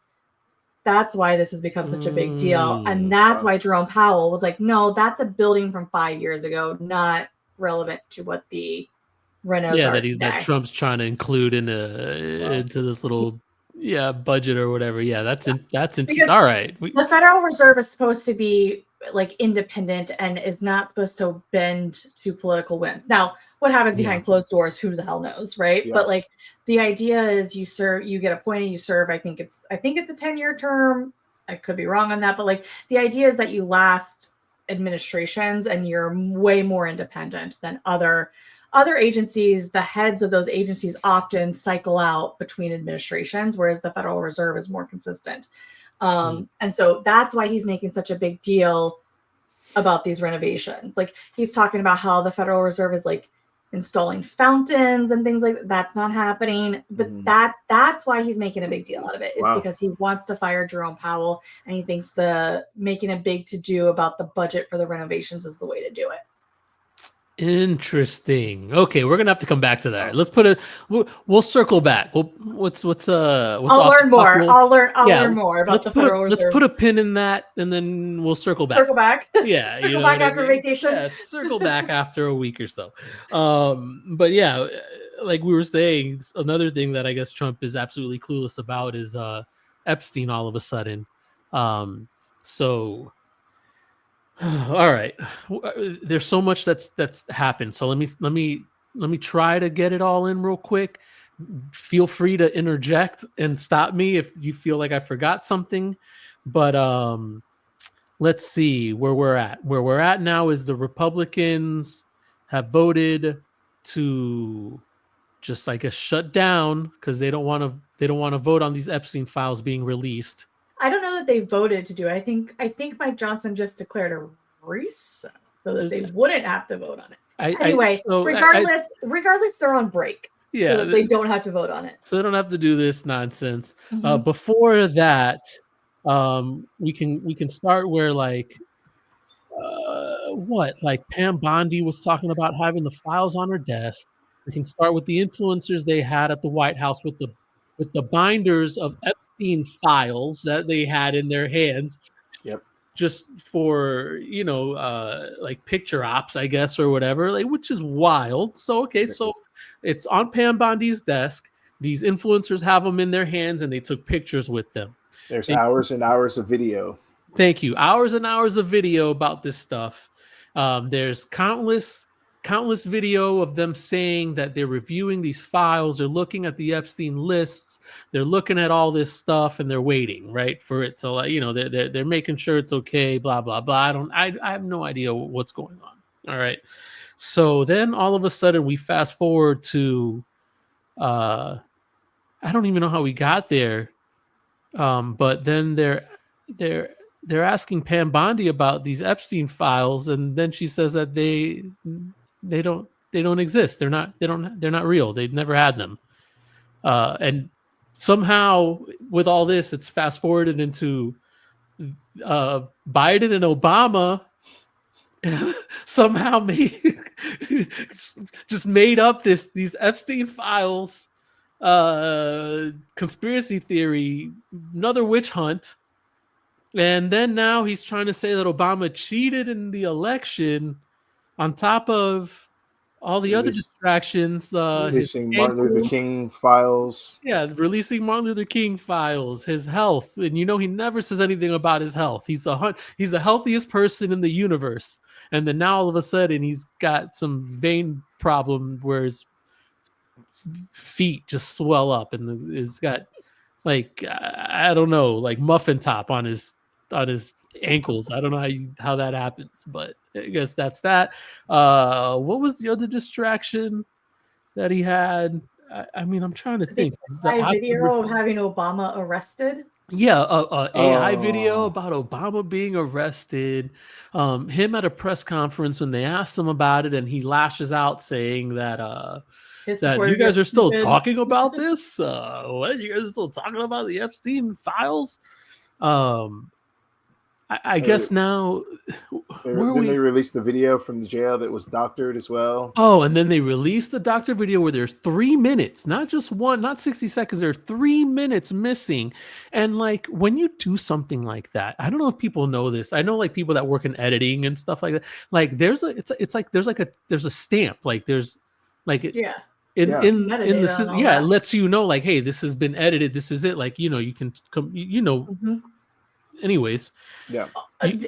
That's why this has become such a big deal. And that's why Jerome Powell was like, no, that's a building from 5 years ago, not relevant to what the renos are that Trump's trying to include into this little budget or whatever. Yeah, that's interesting. All right. The Federal Reserve is supposed to be like independent and is not supposed to bend to political whims. Now, what happens behind closed doors, who the hell knows, right? Yeah. But like the idea is you get appointed, you serve. I think it's a 10-year term. I could be wrong on that, but like the idea is that you last administrations and you're way more independent than other agencies. The heads of those agencies often cycle out between administrations, whereas the Federal Reserve is more consistent. And so that's why he's making such a big deal about these renovations. Like he's talking about how the Federal Reserve is like installing fountains and things like that. That's not happening. But that's why he's making a big deal out of it. It's because he wants to fire Jerome Powell and he thinks making a big to-do about the budget for the renovations is the way to do it. Interesting. Okay, we're gonna have to come back to that. Let's we'll circle back. I'll learn more. I'll learn more about the Federal Reserve. Let's put a pin in that, and then we'll circle back. Yeah, circle back after vacation. Yeah, circle back after a week or so. But yeah, like we were saying, another thing that I guess Trump is absolutely clueless about is Epstein. All of a sudden, so. All right, there's so much that's happened. So let me try to get it all in real quick. Feel free to interject and stop me if you feel like I forgot something. But let's see where we're at. Where we're at now is the Republicans have voted to just, I guess, shut down because they don't want to vote on these Epstein files being released. I don't know that they voted to do it. I think Mike Johnson just declared a recess so that they wouldn't have to vote on it. Regardless, they're on break. Yeah, so that they don't have to vote on it. So they don't have to do this nonsense. Mm-hmm. Before that, We can start where like like Pam Bondi was talking about having the files on her desk. We can start with the influencers they had at the White House with the binders of Epstein files that they had in their hands. Yep. Just for like picture ops, I guess, or whatever, like, which is wild. So okay, so it's on Pam Bondi's desk. These influencers have them in their hands, and they took pictures with them. There's hours and hours of video. Thank you. Hours and hours of video about this stuff. There's countless video of them saying that they're reviewing these files. They're looking at the Epstein lists. They're looking at all this stuff, and they're waiting, right, for it to, like, they're making sure it's okay. Blah blah blah. I have no idea what's going on. All right. So then all of a sudden we fast forward to, I don't even know how we got there. But then they're asking Pam Bondi about these Epstein files, and then she says that they don't exist. They're not real. They've never had them. And somehow with all this, it's fast forwarded into Biden and Obama somehow made up these Epstein files, conspiracy theory, another witch hunt. And then now he's trying to say that Obama cheated in the election on top of all the other distractions. Releasing Martin Luther King files. Yeah, releasing Martin Luther King files, his health. And he never says anything about his health. He's the healthiest person in the universe. And then now all of a sudden he's got some vein problem where his feet just swell up, and he's got, like, I don't know, like muffin top on his ankles. I don't know how that happens, but I guess that's that. What was the other distraction that he had? I mean, I'm trying to think. The video of having Obama arrested. Yeah, AI video about Obama being arrested. Him at a press conference when they asked him about it, and he lashes out saying that you guys are still talking about this. What, you guys are still talking about the Epstein files? I guess now. Then they released the video from the jail that was doctored as well. Oh, and then they released the doctored video where there's 3 minutes, not just one, not 60 seconds. There are 3 minutes missing. And like, when you do something like that, I don't know if people know this. I know, like, people that work in editing and stuff like that. Like, there's a stamp. Like, there's like it. Yeah. In the system, yeah, it lets you know, like, hey, this has been edited. This is it. Like, you can come. Mm-hmm. Anyways, yeah.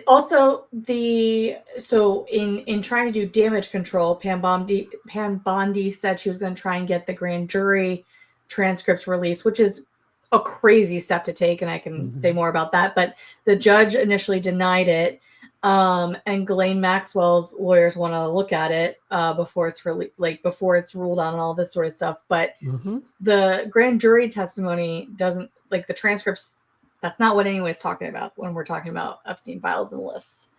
Also, in trying to do damage control, Pam Bondi said she was going to try and get the grand jury transcripts released, which is a crazy step to take, and I can say more about that. But the judge initially denied it, and Ghislaine Maxwell's lawyers want to look at it before it's before it's ruled on and all this sort of stuff. But the grand jury testimony doesn't, like, the transcripts. That's not what anyone's talking about when we're talking about Epstein files and lists.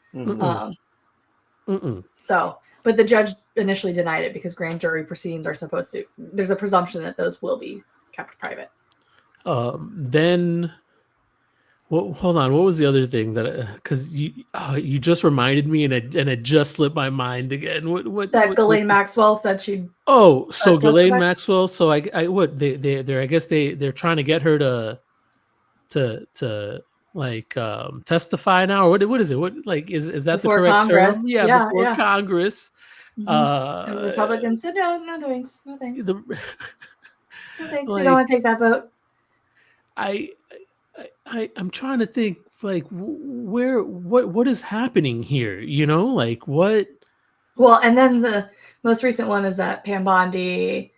So, but the judge initially denied it because grand jury proceedings are supposed to. There's a presumption that those will be kept private. Then, well, hold on. What was the other thing that? Because you just reminded me, and it just slipped my mind again. What Ghislaine Maxwell said she. Oh, so Ghislaine Maxwell. So I I guess they're trying to get her to testify now, or what is it? What, like, is that before the correct Congress. term? Yeah, before Congress. And Republicans said no thanks. No thanks. No thanks. Like, you don't want to take that vote. I'm trying to think, like, what is happening here? Like, what? Well, and then the most recent one is that Pam Bondi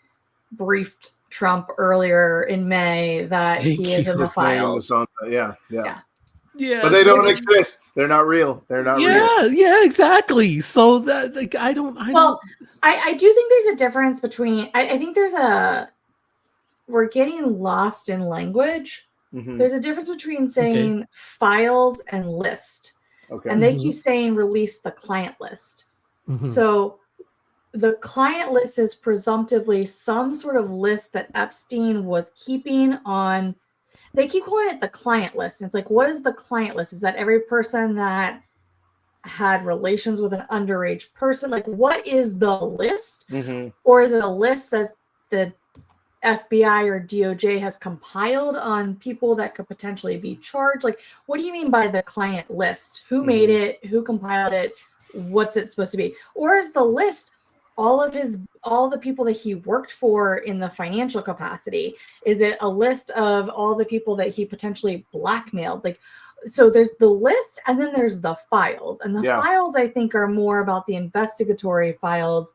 briefed Trump earlier in May that he is in the files. Yeah. But they don't exist. They're not real. They're not real. Yeah, exactly. So that, like, I do think there's a difference between. I think we're getting lost in language. There's a difference between saying files and list. Okay. And they keep saying release the client list. So the client list is presumptively some sort of list that Epstein was keeping on. they keep calling it the client list. And it's like, what is the client list? Is that every person that had relations with an underage person? Like, what is the list? Or is it a list that the FBI or DOJ has compiled on people that could potentially be charged? Like, what do you mean by the client list? Who made it? Who compiled it? What's it supposed to be? Or is the list all the people that he worked for in the financial capacity? Is it a list of all the people that he potentially blackmailed? Like, so there's the list, and then there's the files. And the files, I think, are more about the investigatory files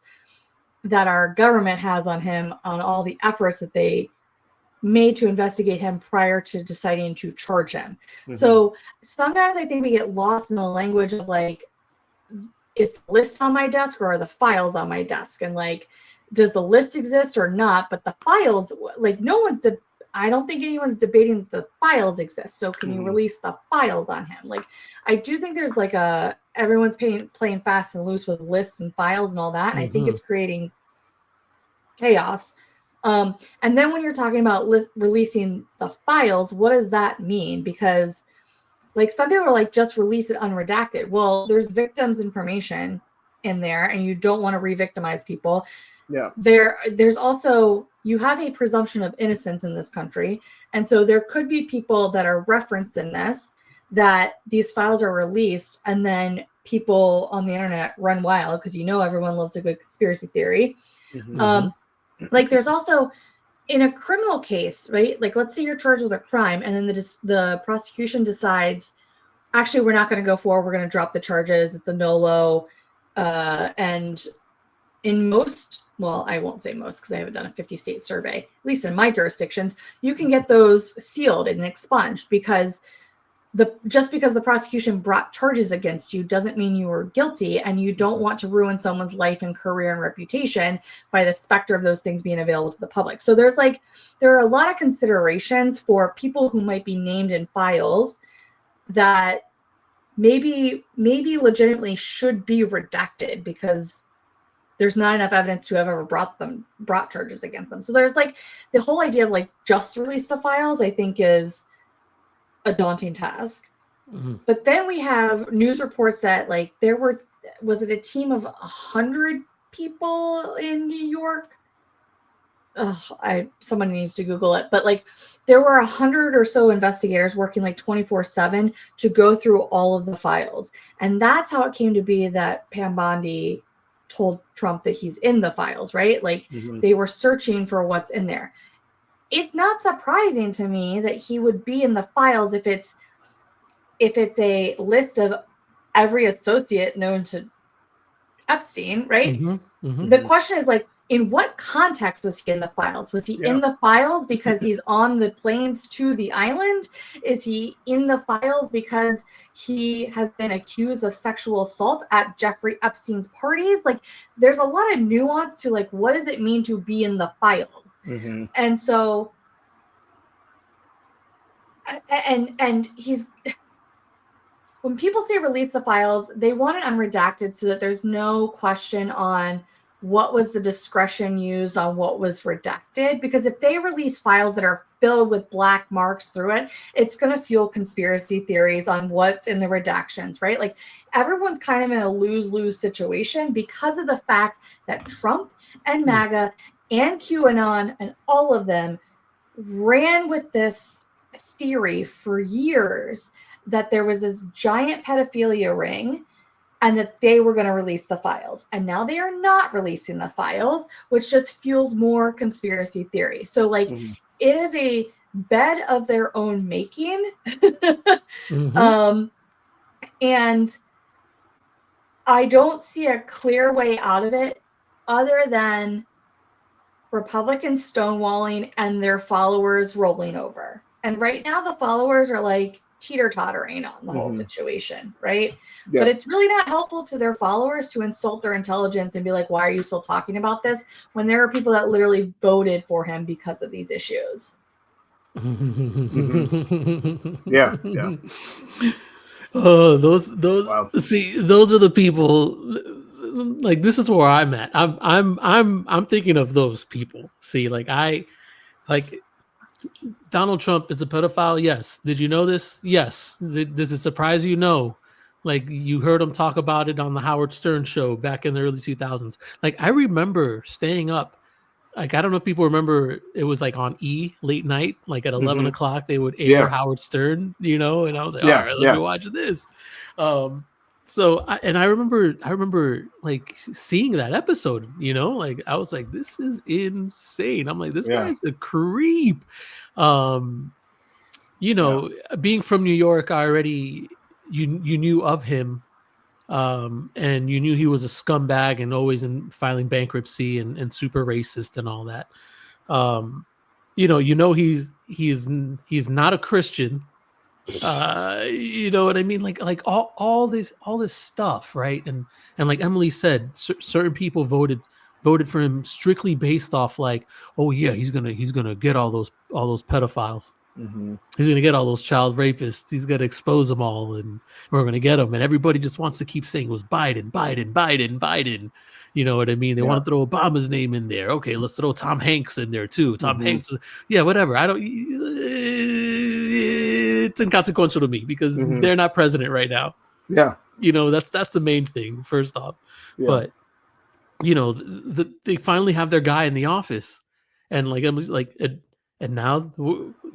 that our government has on him, on all the efforts that they made to investigate him prior to deciding to charge him. So sometimes I think we get lost in the language of like, is the list on my desk or are the files on my desk? And like, does the list exist or not? But the files, like, I don't think anyone's debating that the files exist. So can you release the files on him? Like, I do think there's like everyone's playing fast and loose with lists and files and all that. And I think it's creating chaos. And then when you're talking about releasing the files, what does that mean? Because like some people are like, just release it unredacted. Well, there's victims' information in there and you don't want to re-victimize people. Yeah. There's also, you have a presumption of innocence in this country. And so there could be people that are referenced in this, that these files are released and then people on the internet run wild because everyone loves a good conspiracy theory. Like there's also, in a criminal case, right? Like let's say you're charged with a crime and then the prosecution decides, actually, we're not going to go forward. We're going to drop the charges. It's a NOLO. And in most, well, I won't say most because I haven't done a 50-state survey, at least in my jurisdictions, you can get those sealed and expunged because just because the prosecution brought charges against you doesn't mean you were guilty, and you don't want to ruin someone's life and career and reputation by the specter of those things being available to the public. So there are a lot of considerations for people who might be named in files that maybe legitimately should be redacted because there's not enough evidence to have ever brought charges against them. So there's like the whole idea of like just release the files, I think, is a daunting task. But then we have news reports that like was it a team of 100 people in New York? Someone needs to Google it, but like there were 100 or so investigators working like 24/7 to go through all of the files. And that's how it came to be that Pam Bondi told Trump that he's in the files, right? Like they were searching for what's in there. It's not surprising to me that he would be in the files if it's a list of every associate known to Epstein, right? The question is like, in what context was he in the files? Was he in the files because he's on the planes to the island? Is he in the files because he has been accused of sexual assault at Jeffrey Epstein's parties? Like, there's a lot of nuance to like, what does it mean to be in the files? And so, and he's, when people say release the files, they want it unredacted so that there's no question on what was the discretion used on what was redacted. Because if they release files that are filled with black marks through it, it's going to fuel conspiracy theories on what's in the redactions, right? Like everyone's kind of in a lose-lose situation because of the fact that Trump and MAGA and QAnon and all of them ran with this theory for years that there was this giant pedophilia ring and that they were going to release the files. And now they are not releasing the files, which just fuels more conspiracy theory. So like it is a bed of their own making. And I don't see a clear way out of it other than Republicans stonewalling and their followers rolling over. And right now the followers are like teeter-tottering on the whole situation, right? But it's really not helpful to their followers to insult their intelligence and be like, why are you still talking about this? When there are people that literally voted for him because of these issues. Oh, those wow. See, those are the people. Like, this is where I'm at. I'm thinking of those people. See, Donald Trump is a pedophile. Yes. Did you know this? Yes. Does it surprise you? No. Like, you heard him talk about it on the Howard Stern show back in the early 2000s. Like, I remember staying up. Like, I don't know if people remember, it was like on E late night, like at 11 o'clock, they would air Howard Stern, you know, and I was like, all right, let me watch this. So I remember like seeing that episode, you know, like I was like, this is insane. I'm like, this guy's a creep. You know, being from New York, I already, you knew of him. And you knew he was a scumbag and always filing bankruptcy and super racist and all that. You know, he's not a Christian. You know what I mean? Like all this stuff, right? And like Emily said, certain people voted for him strictly based off like, oh yeah, he's gonna get all those pedophiles. Mm-hmm. He's gonna get all those child rapists. He's gonna expose them all, and we're gonna get them. And everybody just wants to keep saying it was Biden. You know what I mean? They want to throw Obama's name in there. Okay, let's throw Tom Hanks in there too. Tom Hanks, whatever. It's inconsequential to me because they're not president right now. Yeah, you know, that's the main thing. First off, but you know, they finally have their guy in the office, and like I'm like. And now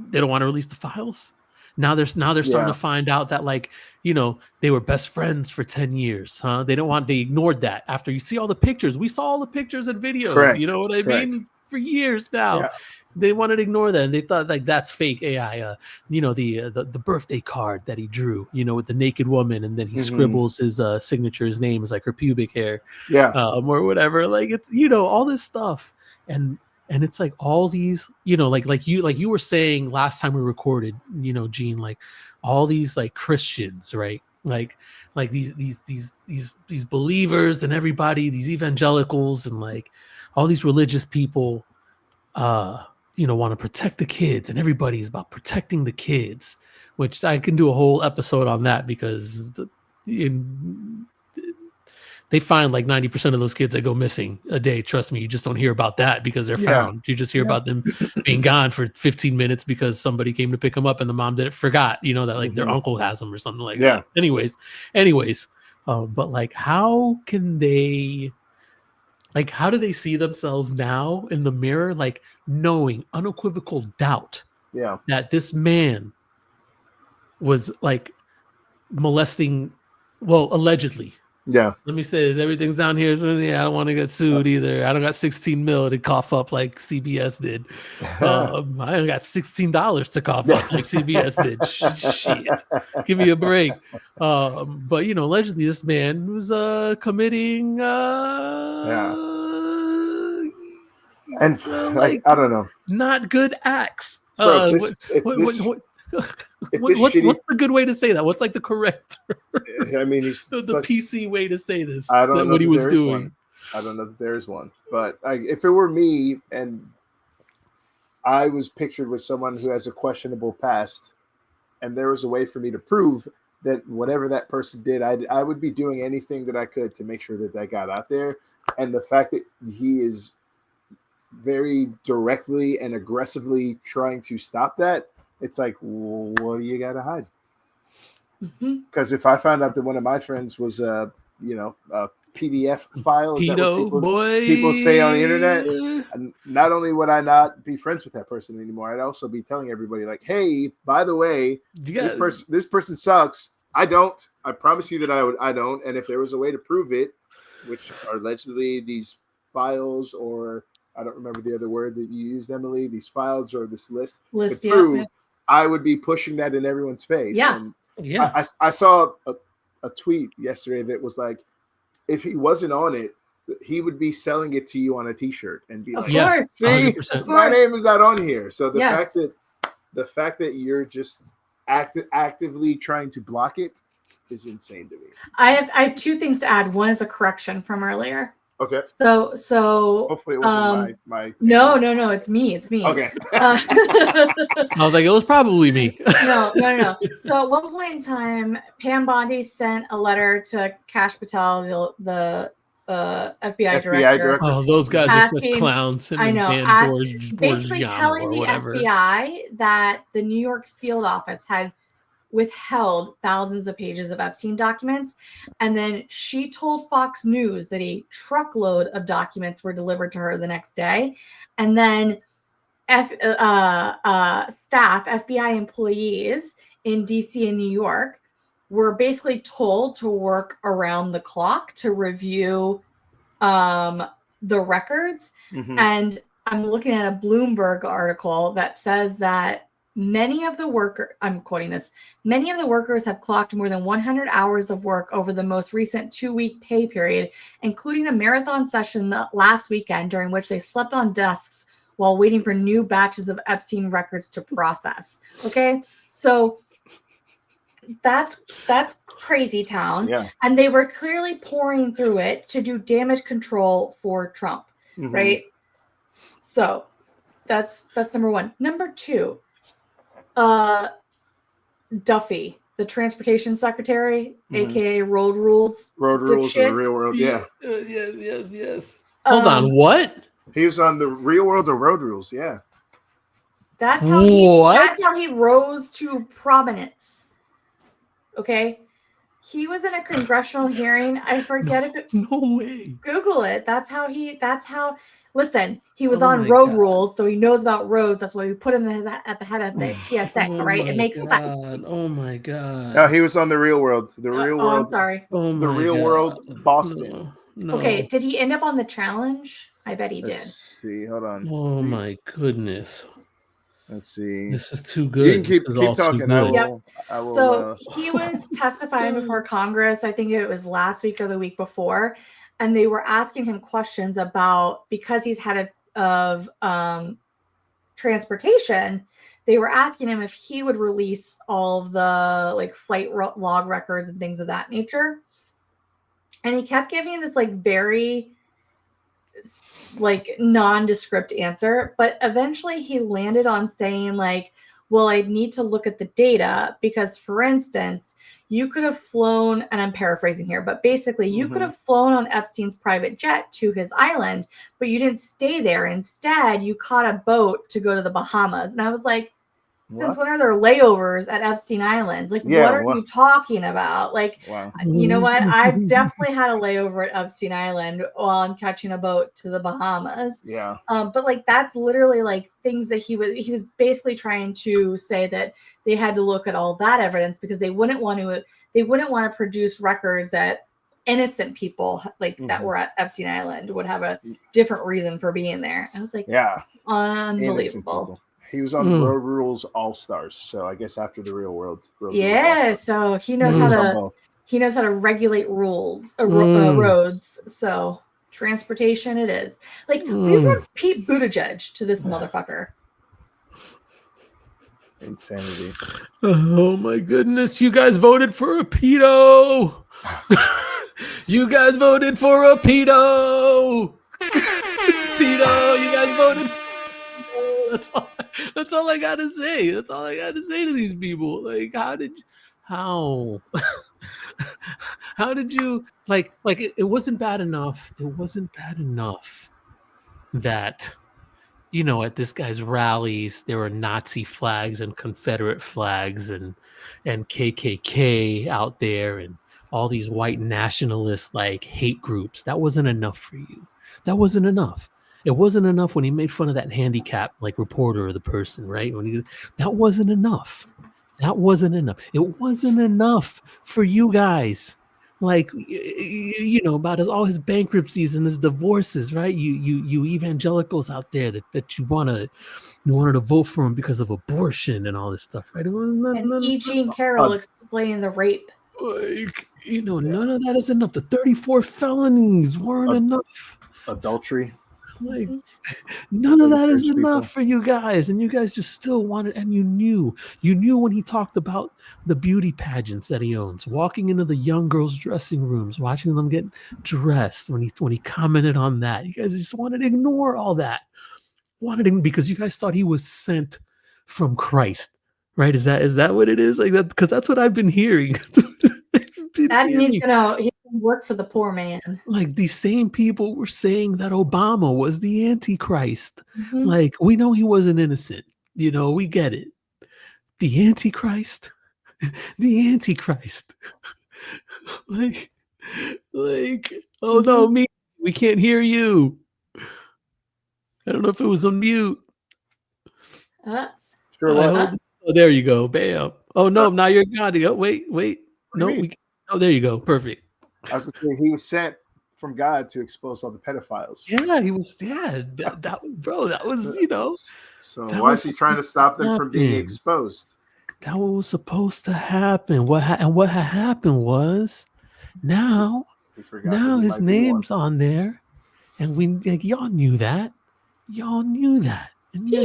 they don't want to release the files. Now they're starting to find out that, like, you know, they were best friends for 10 years, huh? They ignored that after you see all the pictures. We saw all the pictures and videos. Correct. You know what I mean? For years now. Yeah. They wanted to ignore that, and they thought like that's fake AI. You know, the birthday card that he drew, you know, with the naked woman, and then he scribbles his signature, his name is like her pubic hair, or whatever. Like, it's, you know, all this stuff, and it's like all these, you know, like you were saying last time we recorded, you know, Gene, like all these like Christians, right? Like these believers and everybody, these evangelicals and like all these religious people, you know, want to protect the kids, and everybody's about protecting the kids, which I can do a whole episode on that because they find like 90% of those kids that go missing a day. Trust me, you just don't hear about that because they're found. You just hear about them being gone for 15 minutes because somebody came to pick them up and the mom forgot, you know, that like their uncle has them or something like that. Anyways. But like, how do they see themselves now in the mirror? Like knowing unequivocal doubt that this man was like molesting, well, allegedly. Yeah. Let me say this. Everything's down here. Yeah, I don't want to get sued either. I don't got 16 mil to cough up like CBS did. I don't got $16 to cough up like CBS did. Shit. Give me a break. But, you know, allegedly this man was committing and like, I don't know. Not good acts. Bro, what's the good way to say that? What's like the correct? I mean, the PC way to say this. I don't know what he was doing. One. I don't know that there's one, but if it were me and I was pictured with someone who has a questionable past, and there was a way for me to prove that whatever that person did, I would be doing anything that I could to make sure that got out there. And the fact that he is very directly and aggressively trying to stop that. It's like, what do you got to hide? Because if I found out that one of my friends was, you know, a PDF file, people say on the internet, and not only would I not be friends with that person anymore, I'd also be telling everybody like, hey, by the way, this person sucks. I don't. I promise you that I don't. And if there was a way to prove it, which are allegedly these files, or I don't remember the other word that you used, Emily, these files or this list to prove, I would be pushing that in everyone's face. Yeah. And I saw a tweet yesterday that was like, if he wasn't on it, he would be selling it to you on a t-shirt and be like, see, my name is not on here. So the fact that you're just actively trying to block it is insane to me. I have two things to add. One is a correction from earlier. Okay. So hopefully it wasn't my. No, it's me. Okay. I was like, it was probably me. No. So at one point in time, Pam Bondi sent a letter to Kash Patel, the FBI director. Oh, those guys are such clowns. I know. Basically telling the whatever. FBI that the New York field office had withheld thousands of pages of Epstein documents. And then she told Fox News that a truckload of documents were delivered to her the next day. And then FBI employees in DC and New York were basically told to work around the clock to review the records. Mm-hmm. And I'm looking at a Bloomberg article that says that many of the workers have clocked more than 100 hours of work over the most recent 2-week pay period, including a marathon session last weekend during which they slept on desks while waiting for new batches of Epstein records to process. Okay, so that's crazy town. Yeah. And they were clearly pouring through it to do damage control for Trump, Mm-hmm. right? So that's number one. Number two, Duffy, the transportation secretary, aka Road Rules. Road Rules in the Real World. Yeah. Yes. Hold on. What? He was on the Real World of Road Rules. Yeah. That's how he rose to prominence. Okay. He was in a congressional hearing. I forget if it. No way. Google it. Listen, he was on Road Rules, so he knows about roads. That's why we put him at the head of the TSA, right? It makes sense. Oh my God. No, he was on the Real World. The Real World. I'm sorry. Oh my the Real God. World Boston. No. Okay, did he end up on the challenge? I bet he Let's did. see. Hold on. Oh my goodness. Let's see. This is too good. You can keep This is all too talking. good. I will. So he was testifying before Congress. I think it was last week or the week before, and they were asking him questions about, because he's head of transportation. They were asking him if he would release all of the like flight log records and things of that nature, and he kept giving this like very like nondescript answer, but eventually he landed on saying like, well, I'd need to look at the data because, for instance, you could have flown, and I'm paraphrasing here, but basically you could have flown on Epstein's private jet to his island, but you didn't stay there. Instead, you caught a boat to go to the Bahamas. And I was like, since when are there layovers at Epstein Island? Like, what are you talking about? Like, you know what? I've definitely had a layover at Epstein Island while I'm catching a boat to the Bahamas. Yeah. But like, that's literally like things that he was basically trying to say that they had to look at all that evidence because they wouldn't want to produce records that innocent people like that were at Epstein Island would have a different reason for being there. I was like, unbelievable. He was on Road Rules All Stars, so I guess after the Real World. So he knows how to regulate rules, roads. So transportation, it is. Like we want Pete Buttigieg to this motherfucker. Insanity. Oh my goodness! You guys voted for a pedo. You guys voted for a pedo. Pedo. You guys voted. That's all I gotta say. That's all I gotta say to these people. Like, how did you like it wasn't bad enough. It wasn't bad enough that, you know, at this guy's rallies there were Nazi flags and Confederate flags and KKK out there and all these white nationalist like hate groups. That wasn't enough for you. That wasn't enough. It wasn't enough when he made fun of that handicap like reporter or the person, right? That wasn't enough. That wasn't enough. It wasn't enough for you guys. Like, you know, about all his bankruptcies and his divorces, right? You evangelicals out there that you wanted to vote for him because of abortion and all this stuff, right? And E. Jean Carroll explaining the rape. Like, you know, none of that is enough. The 34 felonies weren't enough. Adultery. Like, none of that is enough for you guys, and you guys just still wanted. And you knew when he talked about the beauty pageants that he owns, walking into the young girls' dressing rooms, watching them get dressed. When he commented on that, you guys just wanted to ignore all that. Because you guys thought he was sent from Christ, right? Is that what it is? Like that? Because that's what I've been hearing. And he's gonna work for the poor man. Like these same people were saying that Obama was the Antichrist. Mhm. Like we know he wasn't innocent. You know, we get it. The Antichrist, the Antichrist. like, oh no, me, we can't hear you. I don't know if it was on mute. Sure. Oh, there you go. Bam. Oh no, now you're gone. Oh, wait. No, there you go. Perfect. I was gonna say he was sent from God to expose all the pedophiles. Yeah, he was. Yeah, that was, you know. So why is he trying to stop them from being exposed? That was supposed to happen. What had happened was now his name's on there, and y'all knew that. Y'all knew that, and he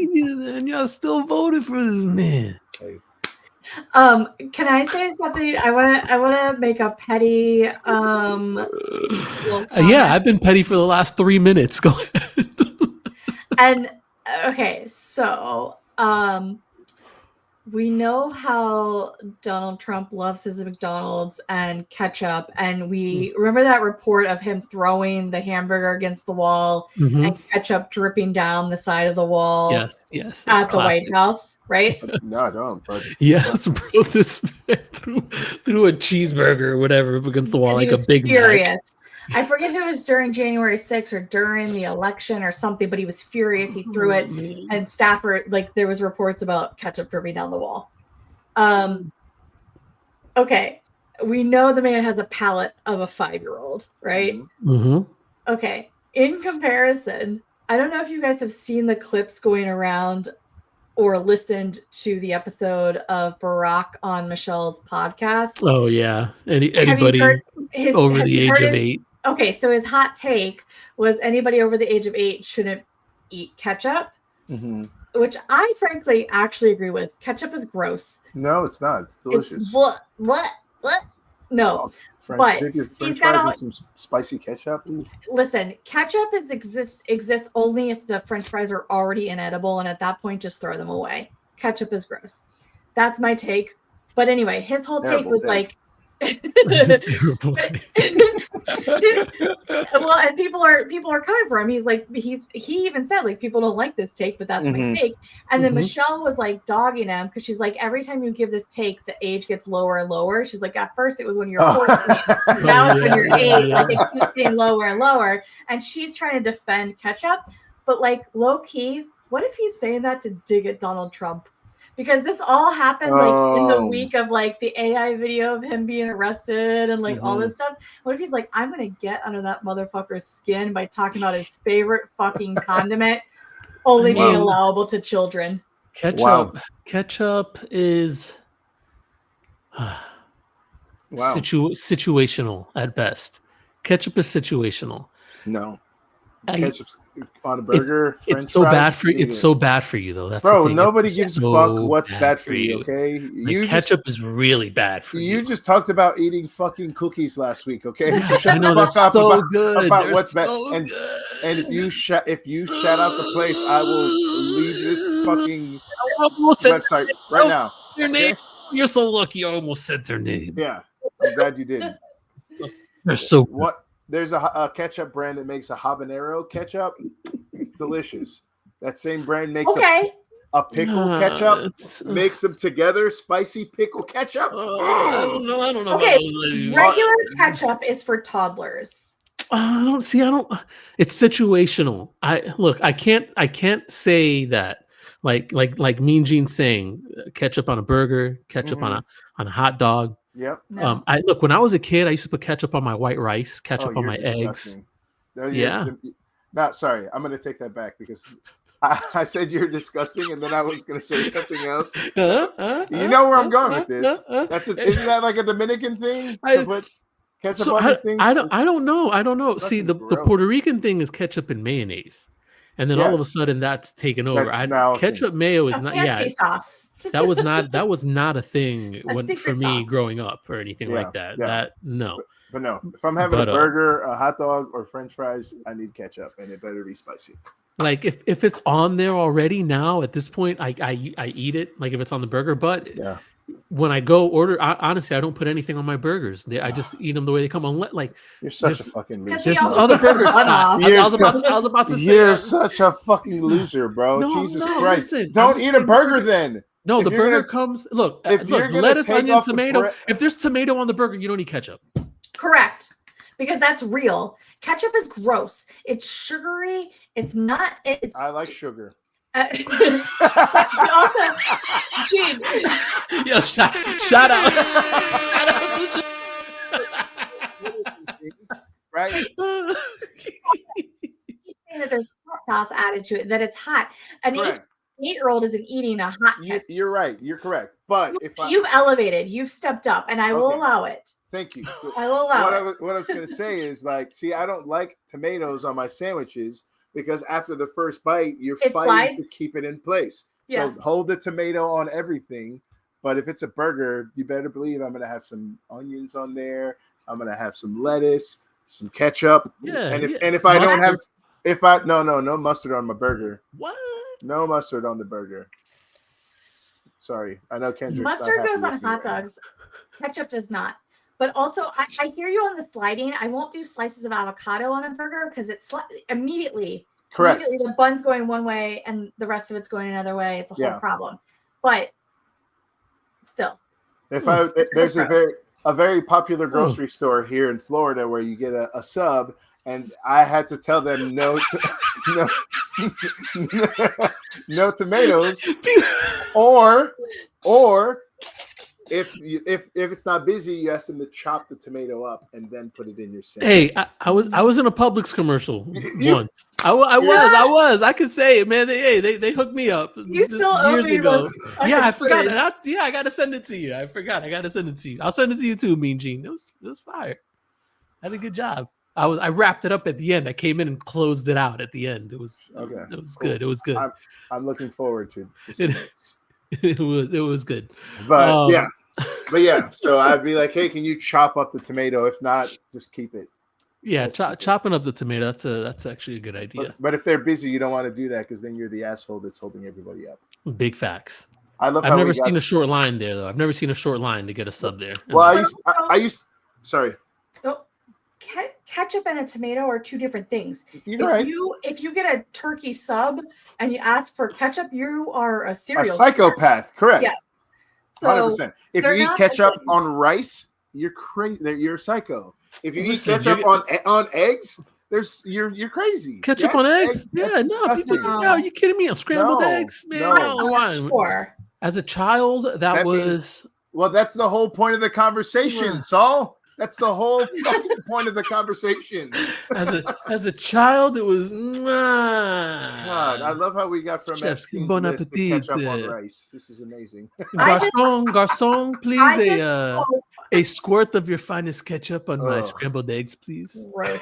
knew that, and y'all still voted for this man. Can I say something? I wanna make a petty yeah, I've been petty for the last 3 minutes. Go ahead. And okay, so we know how Donald Trump loves his McDonald's and ketchup, and we remember that report of him throwing the hamburger against the wall and ketchup dripping down the side of the wall. Yes, at the White House, right? No, I don't. But yes, bro, this man threw a cheeseburger or whatever up against the wall like a Big Mac. I forget if it was during January 6th or during the election or something, but he was furious. He threw it, and Stafford, like, there was reports about ketchup dripping down the wall. Okay, we know the man has a palate of a 5-year-old, right? Okay, in comparison, I don't know if you guys have seen the clips going around or listened to the episode of Barack on Michelle's podcast. Oh yeah, anybody over the age of 8. Okay, so his hot take was anybody over the age of 8 shouldn't eat ketchup, which I frankly actually agree with. Ketchup is gross. No, it's not. It's delicious. It's what? No. But French fries and some spicy ketchup. Listen, ketchup exists only if the French fries are already inedible, and at that point, just throw them away. Ketchup is gross. That's my take. But anyway, his whole take was like, well, and people are coming for him. He's like, he even said, like, people don't like this take, but that's my take. And then Michelle was like dogging him because she's like, every time you give this take, the age gets lower and lower. She's like, at first it was when you're 14, now it's when you're 8, like it keeps getting lower and lower. And she's trying to defend ketchup, but like low key, what if he's saying that to dig at Donald Trump? Because this all happened like in the week of like the AI video of him being arrested and like all this stuff. What if he's like, I'm gonna get under that motherfucker's skin by talking about his favorite fucking condiment only being allowable to children? Ketchup is situational at best. Ketchup is situational. No. Ketchup's on a burger. It's so bad for you. It's so bad for you, though. That's bro. The thing. Nobody gives a fuck what's bad for you. Okay, ketchup is really bad for you. You just talked about eating fucking cookies last week. Okay, so shut the fuck up about what's bad. And if you shout out the place, I will leave this fucking website right now. Your name. You're so lucky. I almost said their name. Yeah, I'm glad you didn't. They're so what. There's a ketchup brand that makes a habanero ketchup. Delicious. That same brand makes a pickle ketchup. Makes them together. Spicy pickle ketchup. I don't know. Okay, regular ketchup is for toddlers. It's situational. I can't say that. Like Mean Gene saying ketchup on a burger, ketchup on a hot dog. Yep. No. When I was a kid, I used to put ketchup on my white rice, ketchup on my eggs. No, sorry, I'm going to take that back because I said you're disgusting, and then I was going to say something else. You know where I'm going with this? Isn't that like a Dominican thing? To put ketchup on these things? I don't know. See, the Puerto Rican thing is ketchup and mayonnaise, and then all of a sudden that's taken over. Ketchup mayo is not. Sauce. That was not a thing for me growing up or anything like that. Yeah. No. But no, if I'm having a burger, a hot dog, or French fries, I need ketchup, and it better be spicy. Like if it's on there already now at this point, I eat it. Like if it's on the burger, but when I go order, honestly, I don't put anything on my burgers. I just eat them the way they come. Unless, you're such a fucking loser. There's other burger spots. I was about to say. You're such a fucking loser, bro. No, Jesus no, Christ! listen, Don't eat a burger then. No, If the you're burger gonna- comes. Look, if you're gonna lettuce, take onion, off the tomato. bread- If there's tomato on the burger, you don't need ketchup. Correct. Because that's real. Ketchup is gross. It's sugary. It's not. It's I like sugar. also, Gene, Yo, shout out. Shout out to Right? saying that there's hot sauce added to it, that it's hot. An Correct. 8-year-old isn't eating a hot ketchup. You're right. You're correct. But You've elevated, you've stepped up, and I will Okay. allow it. thank you. I will allow it. What I was going to say is like, see, I don't like tomatoes on my sandwiches because after the first bite, you're It fighting slides? to keep it in place. Yeah. So hold the tomato on everything. But if it's a burger, you better believe I'm going to have some onions on there. I'm going to have some lettuce, some ketchup. Yeah. And if I don't have, no mustard on my burger. What? No mustard on the burger. Sorry. I know Kendrick's not Mustard happy goes on with me hot right now. dogs. Ketchup does not. But also, I hear you on the sliding. I won't do slices of avocado on a burger because it's immediately Correct. the bun's going one way and the rest of it's going another way. It's a whole problem. But still, There's a very popular grocery store here in Florida where you get a sub, and I had to tell them no tomatoes, or if it's not busy, you ask them to chop the tomato up and then put it in your sandwich. Hey, I was in a Publix commercial once. I was. I could say it, man. They hooked me up you still owe years me ago. the Yeah, I forgot. footage. I got to send it to you. I forgot. I got to send it to you. I'll send it to you too, Mean Gene. It was fire. I did a good job. I wrapped it up at the end. I came in and closed it out at the end. It was Okay. It was good. It was good. I'm looking forward to seeing this. It was good. But yeah. So I'd be like, hey, can you chop up the tomato? If not, just keep it. Yeah, chopping up the tomato. That's actually a good idea. But if they're busy, you don't want to do that because then you're the asshole that's holding everybody up. Big facts. I love. I've never seen a short line there though. I've never seen a short line to get a sub there. Well, I used. Sorry. Oh, ketchup and a tomato are two different things. You're right. If you get a turkey sub and you ask for ketchup, you are a serial A psychopath. Correct. Yeah. 100%. If you they're eat not ketchup the same. on rice, you're crazy. You're a psycho. If you Listen, eat ketchup on eggs, you're crazy. Ketchup Yes, on eggs? Yeah, that's no, disgusting. people, no, you kidding me? On scrambled No, eggs, man. no. I don't know why. Sure. As a child, that was Well, that's the whole point of the conversation, Yeah. Saul. That's the whole fucking point of the conversation. as a child, it was. God, I love how we got from Chef's Epstein's bon list to appetit. ketchup on rice. This is amazing. Garçon, please I just hope- a squirt of your finest ketchup on my Ugh. scrambled eggs, please. Gross.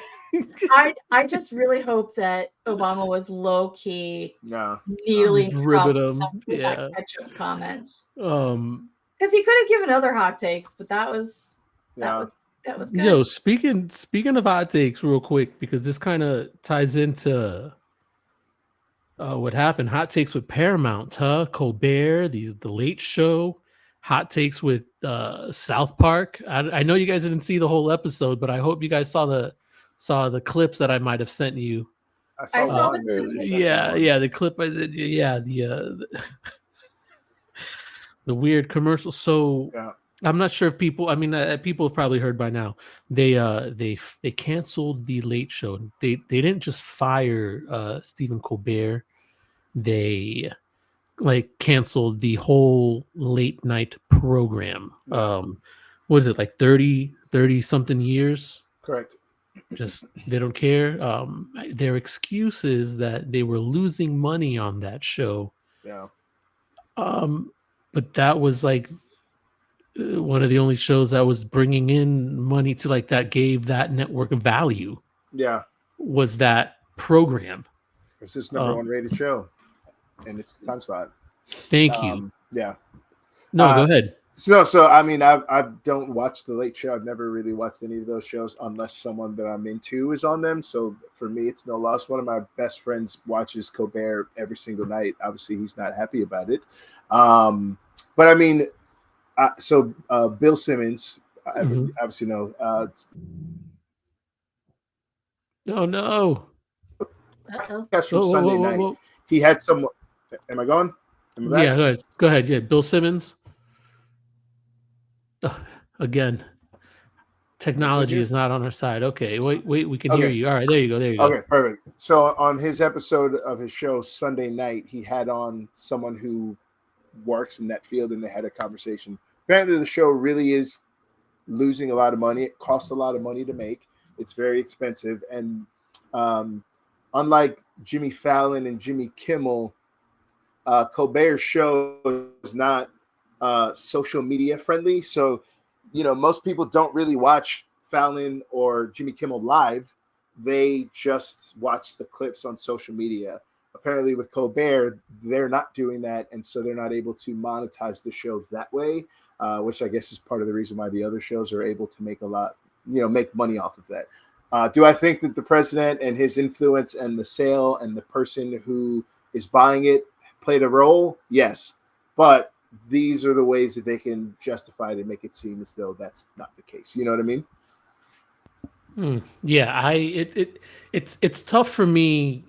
I just really hope that Obama was low key No. needling Just ribbing Trump him. with Yeah. that ketchup comment Because because he could have given other hot takes, but that was Yeah. good. Yo, speaking of hot takes, real quick, because this kind of ties into what happened. Hot takes with Paramount, huh? Colbert, the Late Show, hot takes with South Park. I know you guys didn't see the whole episode, but I hope you guys saw the clips that I might have sent you. I saw one. Yeah, the clip. The weird commercial. So. Yeah. I'm not sure if people. I mean, people have probably heard by now. They canceled the Late Show. They didn't just fire Stephen Colbert. They canceled the whole late night program. What is it, like 30 something years? Correct. Just they don't care. Their excuse is that they were losing money on that show. Yeah. But that was like one of the only shows that was bringing in money to that gave that network value. Yeah. Was that program? It's just number one rated show, and it's time slot. Thank you. Yeah. No, go ahead. So I mean, I don't watch the Late Show. I've never really watched any of those shows unless someone that I'm into is on them. So for me, it's no loss. One of my best friends watches Colbert every single night. Obviously, he's not happy about it. But I mean, So Bill Simmons, I Mhm. obviously know. Oh no! Uh-oh. That's from Whoa, whoa, Sunday whoa, whoa, night. whoa. He had some. Am I gone? Am I Yeah, back? go ahead. Go ahead. Yeah, Bill Simmons. Again, Good technology here. is not on our side. Okay, wait, we can hear Okay. you. All right, there you go. There you go. Okay, perfect. So on his episode of his show Sunday night, he had on someone who works in that field, and they had a conversation. Apparently, the show really is losing a lot of money. It costs a lot of money to make. It's very expensive, and unlike Jimmy Fallon and Jimmy Kimmel, Colbert's show is not social media friendly. So, most people don't really watch Fallon or Jimmy Kimmel live. They just watch the clips on social media. Apparently, with Colbert, they're not doing that, and so they're not able to monetize the show that way, which I guess is part of the reason why the other shows are able to make a lot, make money off of that. Do I think that the president and his influence and the sale and the person who is buying it played a role? Yes, but these are the ways that they can justify it and make it seem as though that's not the case. You know what I mean? Yeah, it's tough for me.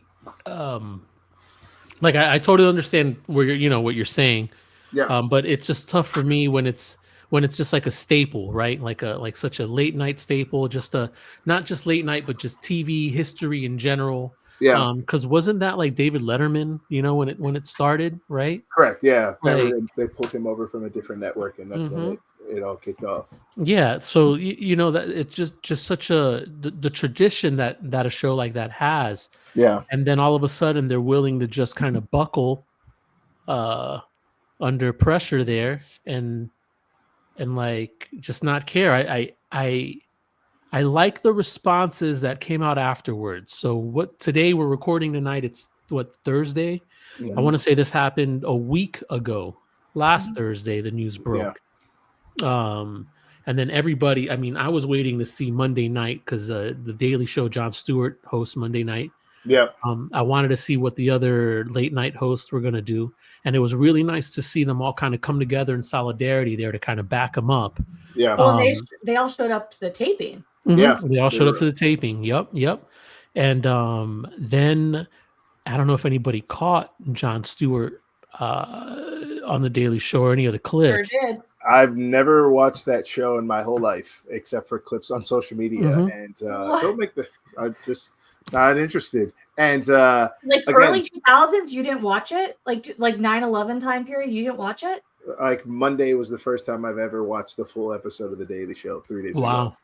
Like I totally understand where what you're saying. Yeah. But it's just tough for me when it's just like a staple, right? Like such a late night staple, just a not just late night, but just TV history in general. Yeah. Because wasn't that like David Letterman? When it started, right? Correct. Yeah. Like, Apparently they pulled him over from a different network, and that's when it all kicked off. yeah. So that it's just such the tradition that a show like that has. Yeah. And then all of a sudden they're willing to just kind of buckle under pressure there and like just not care. I like the responses that came out afterwards. So today we're recording tonight, it's Thursday. I want to say this happened a week ago. Last Thursday the news broke. And then everybody, I mean, I was waiting to see Monday night because the Daily Show, Jon Stewart hosts Monday night. Yeah. I wanted to see what the other late night hosts were going to do. And it was really nice to see them all kind of come together in solidarity there to kind of back them up. Yeah. Well, they all showed up to the taping. Yeah. They all showed up to the taping. Yep. And then I don't know if anybody caught Jon Stewart on the Daily Show or any of the clips. Sure did. I've never watched that show in my whole life except for clips on social media, and don't make I'm just not interested. And like early 2000s, you didn't watch it, like 9/11 time period, you didn't watch it. Like Monday was the first time I've ever watched the full episode of the Daily Show 3 days ago.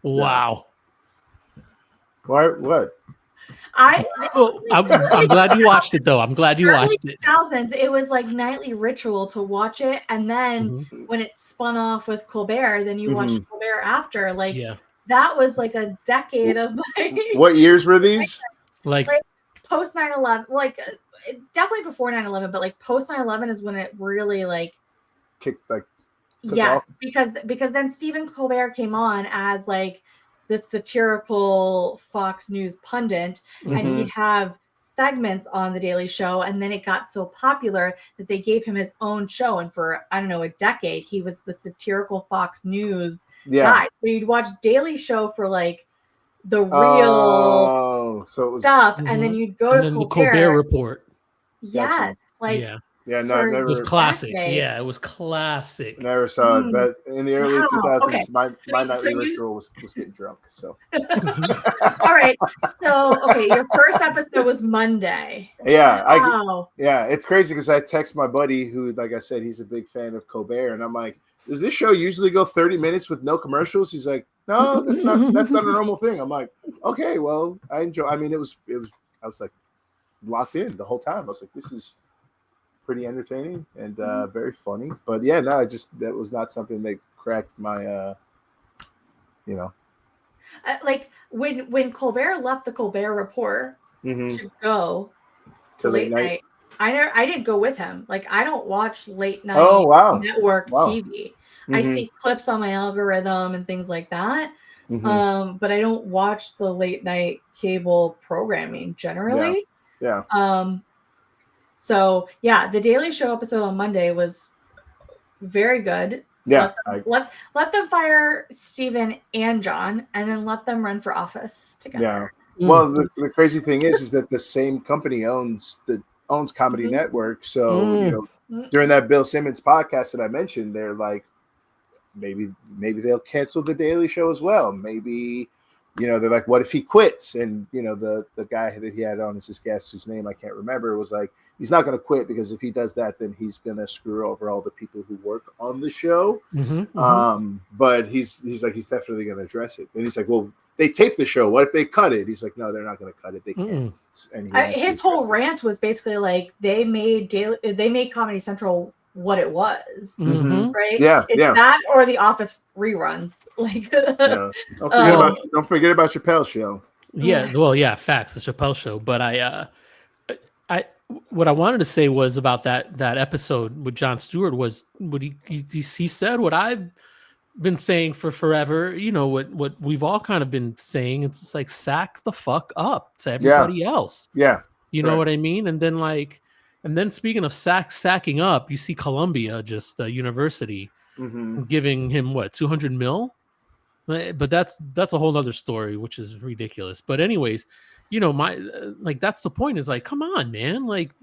Wow. What? I'm glad you watched it, though. I'm glad you watched it. 2000s, it was like nightly ritual to watch it, and then when it spun off with Colbert, then you watched Colbert after. Like that was like a decade of like. What years were these? Like post 9/11, like definitely before 9/11, but like post 9/11 is when it really like kicked like. Yes, off. because then Stephen Colbert came on as like this satirical Fox News pundit, and he'd have segments on the Daily Show, and then it got so popular that they gave him his own show, and for I don't know a decade he was the satirical Fox News guy. So you'd watch Daily Show for like the real stuff, and then you'd go to the Colbert Report. Yes, like yeah, no, I've never. It was classic. Yeah, it was classic. Never saw it, but in the early 2000s, my nightly ritual was getting drunk. So, all right. So, okay, your first episode was Monday. Yeah, wow. It's crazy because I text my buddy who, like I said, he's a big fan of Colbert, and I'm like, "Does this show usually go 30 minutes with no commercials?" He's like, "No, that's not a normal thing." I'm like, "Okay, well, I enjoy." I mean, it was. I was like locked in the whole time. I was like, "This is." Pretty entertaining and very funny, but yeah, no, that was not something that cracked my, like when Colbert left the Colbert Report to go to late night. I didn't go with him. Like I don't watch late night network TV. I see clips on my algorithm and things like that, but I don't watch the late night cable programming generally. Yeah. So yeah, the Daily Show episode on Monday was very good. Yeah. Let them fire Stephen and John, and then let them run for office together. Yeah. Well, the crazy thing is that the same company owns Comedy Network. So during that Bill Simmons podcast that I mentioned, they're like, maybe they'll cancel the Daily Show as well. Maybe, they're like, what if he quits? And the guy that he had on as his guest, whose name I can't remember, was like, he's not going to quit, because if he does that, then he's going to screw over all the people who work on the show. But he's like, he's definitely going to address it. And he's like, well, they taped the show. What if they cut it? He's like, no, they're not going to cut it. They can't. And his whole rant was basically like, they made Comedy Central what it was, right? Yeah, it's that or The Office reruns. Like, don't forget about Chappelle's show. Yeah, well, yeah, facts. The Chappelle Show. But what I wanted to say was about that episode with Jon Stewart was what he said what I've been saying for forever. What we've all kind of been saying. It's just like, sack the fuck up to everybody else. Yeah, you know what I mean. And then speaking of sacking up, you see Columbia, just university, giving him what, $200 million. But that's a whole other story, which is ridiculous. But anyways, that's the point, is like, come on, man. Like,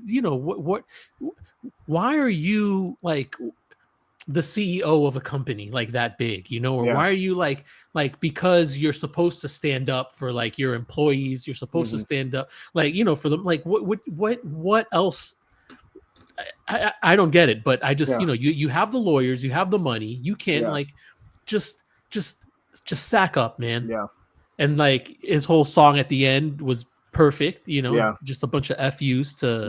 why are you like the CEO of a company like that big, or why are you like, because you're supposed to stand up for like your employees, you're supposed to stand up like, for them, like what else? I don't get it, but I just, you have the lawyers, you have the money, you can't like, just sack up, man. Yeah. And like his whole song at the end was perfect, just a bunch of FUs to,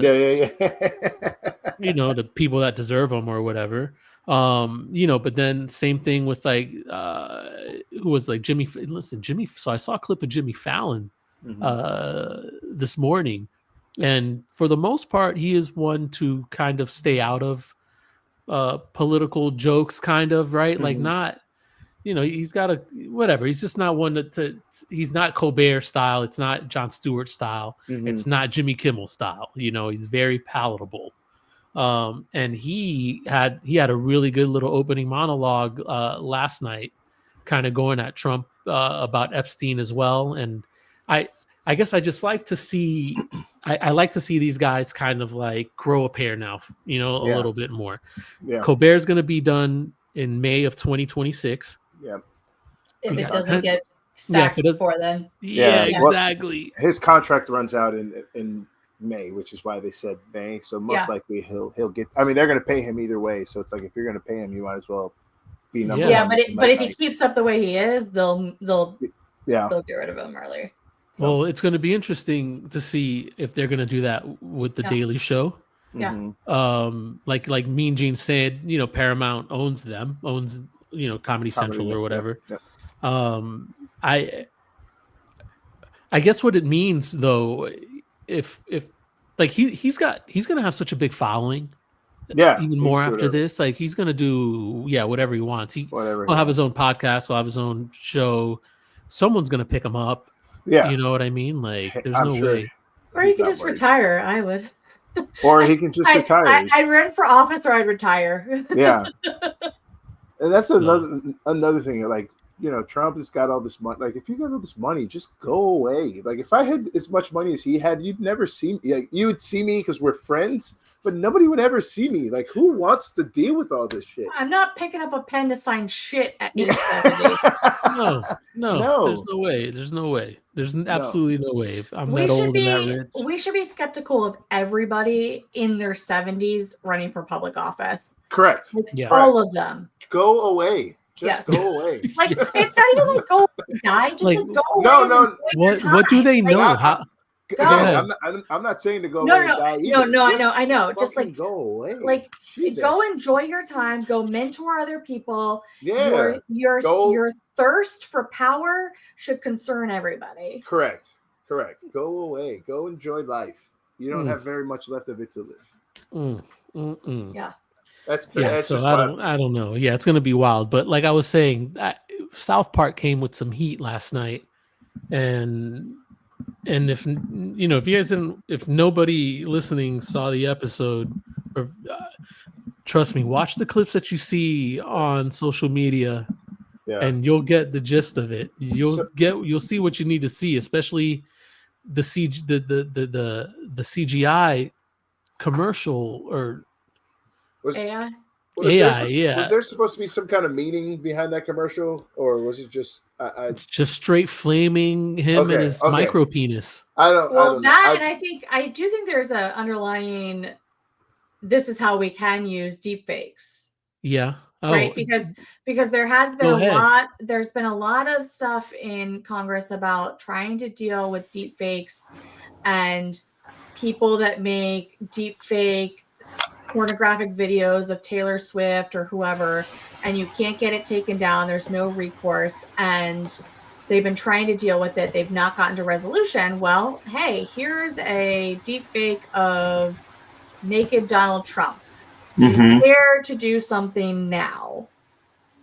the people that deserve them or whatever. But then same thing with like, who was like Jimmy. So I saw a clip of Jimmy Fallon this morning. And for the most part, he is one to kind of stay out of political jokes, kind of, right? Like, not, he's got whatever. He's just not one he's not Colbert style. It's not Jon Stewart style. It's not Jimmy Kimmel style. He's very palatable. And he had a really good little opening monologue last night, kind of going at Trump about Epstein as well. And I guess I just like to see, I like to see these guys kind of like grow a pair now, a little bit more. Yeah. Colbert's going to be done in May of 2026. Yeah. If it doesn't get sacked before then. Yeah, exactly. Well, his contract runs out in May, which is why they said May. So most likely he'll get. I mean, they're going to pay him either way. So it's like, if you're going to pay him, you might as well be number one. Yeah, but if he keeps up the way he is, they'll get rid of him early. So. Well, it's going to be interesting to see if they're going to do that with the Daily Show. Yeah. Like Mean Gene said, Paramount owns Comedy Central or whatever. I guess what it means though, if like he's going to have such a big following, even more after this, like he's going to do whatever he wants. He'll have his own podcast, he'll have his own show. Someone's going to pick him up. Yeah, you know what I mean. Like, there's no way. Or he can just retire. I would. Or he can just retire. I'd run for office, or I'd retire. Yeah, and that's another thing. Like, Trump has got all this money. Like, if you got all this money, just go away. Like, if I had as much money as he had, you'd never see me. Like, you would see me because we're friends, but nobody would ever see me. Like, who wants to deal with all this shit? I'm not picking up a pen to sign shit at 870. No. There's no way. There's absolutely no way. If I'm that old and that rich. We should be skeptical of everybody in their 70s running for public office. Correct. All of them. Go away. Just go away. Like, it's not even like go die. Just like go away. No. What do they know? How? Again, I'm not saying to go away and die either. I know. Just like go away. Like, go enjoy your time. Go mentor other people. Yeah. Your thirst for power should concern everybody. Correct. Go away. Go enjoy life. You don't have very much left of it to live. Yeah. That's so I don't know. Yeah, it's gonna be wild. But like I was saying, South Park came with some heat last night, and if if nobody listening saw the episode, or Trust me, watch the clips that you see on social media, Yeah. and you'll get the gist of it. So- You'll see what you need to see, especially the CGI commercial or Was, AI. was AI. there, Was there supposed to be some kind of meaning behind that commercial, or was it just just straight flaming him and his micro penis? I don't know. And I do think there's a underlying. This is how we can use deepfakes. Yeah. Oh, right. Because there has been lot. There's been a lot of stuff in Congress about trying to deal with deepfakes and people that make deepfake pornographic videos of Taylor Swift or whoever, and you can't get it taken down. There's no recourse, and they've been trying to deal with it. They've not gotten to resolution. Well, hey, here's a deepfake of naked Donald Trump. Mm-hmm. Dare to do something now.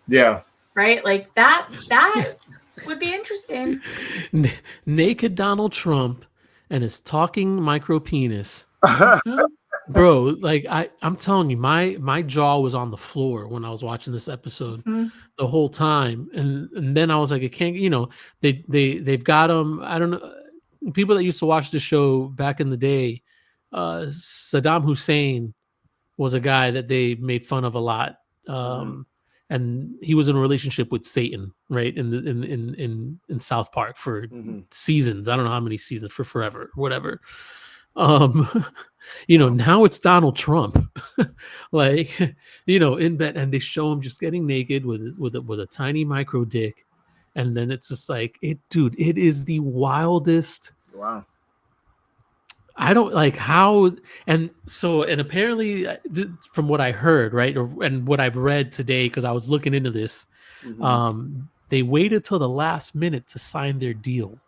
Yeah. Right? Like that would be interesting. Naked Donald Trump and his talking micro penis. Bro, like I'm telling you, my jaw was on the floor when I was watching this episode the whole time. And then I was like, it can't, they've got them. I don't know. People that used to watch the show back in the day, Saddam Hussein was a guy that they made fun of a lot. And he was in a relationship with Satan, right? In South Park for seasons. I don't know how many seasons, for forever, whatever. Now it's Donald Trump, like, in bed, and they show him just getting naked with a tiny micro dick. And then it's just like, it is the wildest. Wow. I don't like how, and apparently from what I heard, right, and what I've read today, because I was looking into this, they waited till the last minute to sign their deal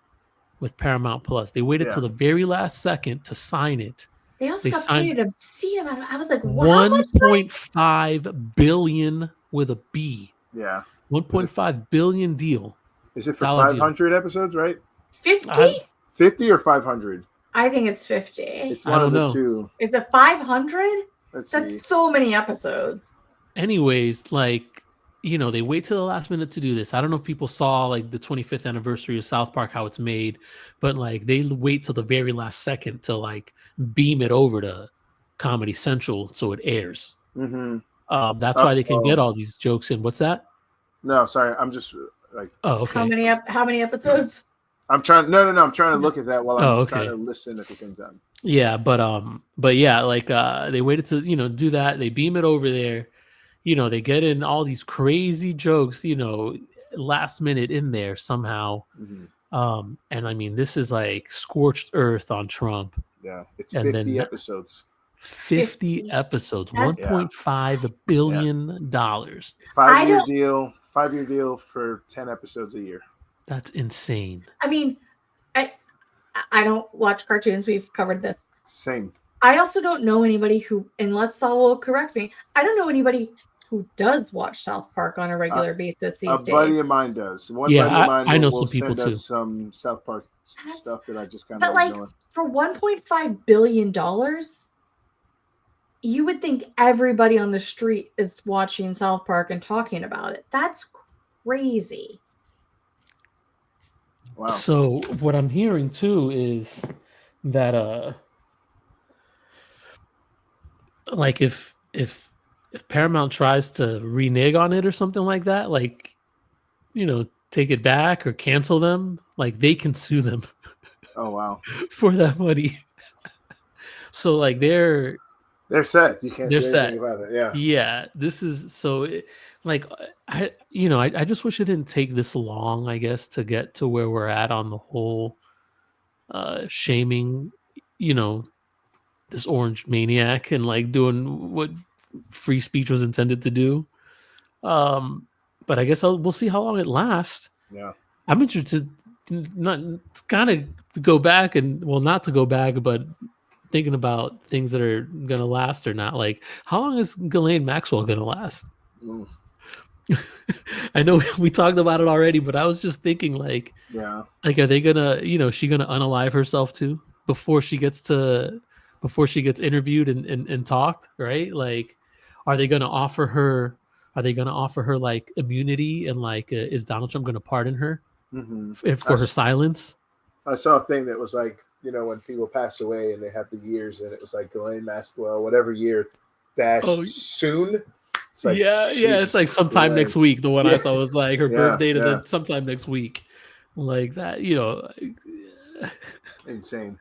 with Paramount Plus. They waited till the very last second to sign it. They also got paid an obscene amount. I was like, $1.5 billion with a B. Yeah. 1.5 billion deal. Is it for 500 episodes, right? 50? 50 or 500? I think it's 50. It's one of the two. Is it 500? That's so many episodes. Anyways, like, they wait till the last minute to do this. I don't know if people saw like the 25th anniversary of South Park, how it's made, but like they wait till the very last second to like beam it over to Comedy Central so it airs. That's why they can get all these jokes in. What's that? No, sorry. I'm just like. Oh, okay. How many episodes? I'm trying. No. I'm trying to look at that while I'm trying to listen at the same time. Yeah, but yeah, like they waited to do that. They beam it over there. They get in all these crazy jokes. Last minute in there somehow. And I mean, this is like scorched earth on Trump. Yeah, it's 50 episodes. 50 episodes. $1.5 billion. 5-year deal for 10 episodes a year. That's insane. I mean, I don't watch cartoons. We've covered this. Same. I also don't know anybody who, unless Saul corrects me, I don't know anybody who does watch South Park on a regular basis these days. A buddy of mine does. Buddy of mine I know some people too. Some South Park stuff that I just kind of. But like ignore. For $1.5 billion, you would think everybody on the street is watching South Park and talking about it. That's crazy. Wow. So what I'm hearing too is that like if Paramount tries to renege on it or something like that, like take it back or cancel them, like they can sue them. Oh wow. For that money. So like they're set. You can't do set. anything about it. Yeah. Yeah. This is so I just wish it didn't take this long, I guess, to get to where we're at on the whole shaming, this orange maniac and like doing what free speech was intended to do. But I guess we'll see how long it lasts. Yeah. I'm interested not kind of go back not to go back, but thinking about things that are gonna last or not. Like, how long is Ghislaine Maxwell gonna last? I know we talked about it already, but I was just thinking, like, are they gonna, she gonna unalive herself too before she gets interviewed and talked, right? Like, Are they going to offer her? Are they going to offer her like immunity and like is Donald Trump going to pardon her for her silence? I saw a thing that was like, you know, when people pass away and they have the years, and it was like Ghislaine Maxwell, whatever year dash soon. It's like, it's like sometime next week. The one I saw was like her birthday to yeah. sometime next week, like that. You know, insane.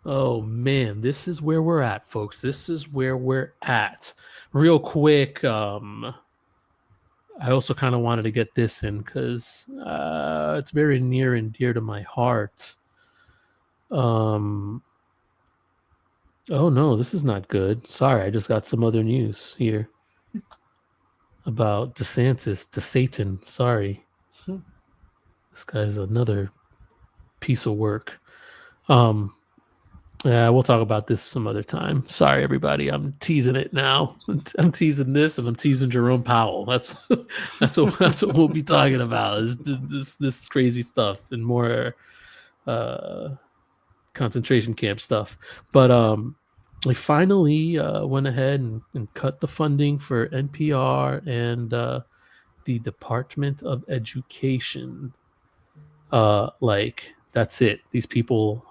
Oh man, this is where we're at, folks. This is where we're at. Real quick, I also kind of wanted to get this in because it's very near and dear to my heart. Oh no, this is not good. Sorry, I just got some other news here about DeSantis, Satan. Sorry, this guy's another piece of work. Yeah, we'll talk about this some other time. Sorry, everybody. I'm teasing it now. I'm teasing this, and I'm teasing Jerome Powell. That's what we'll be talking about. Is this crazy stuff and more concentration camp stuff. But we finally went ahead and cut the funding for NPR and the Department of Education. Like that's it. These people.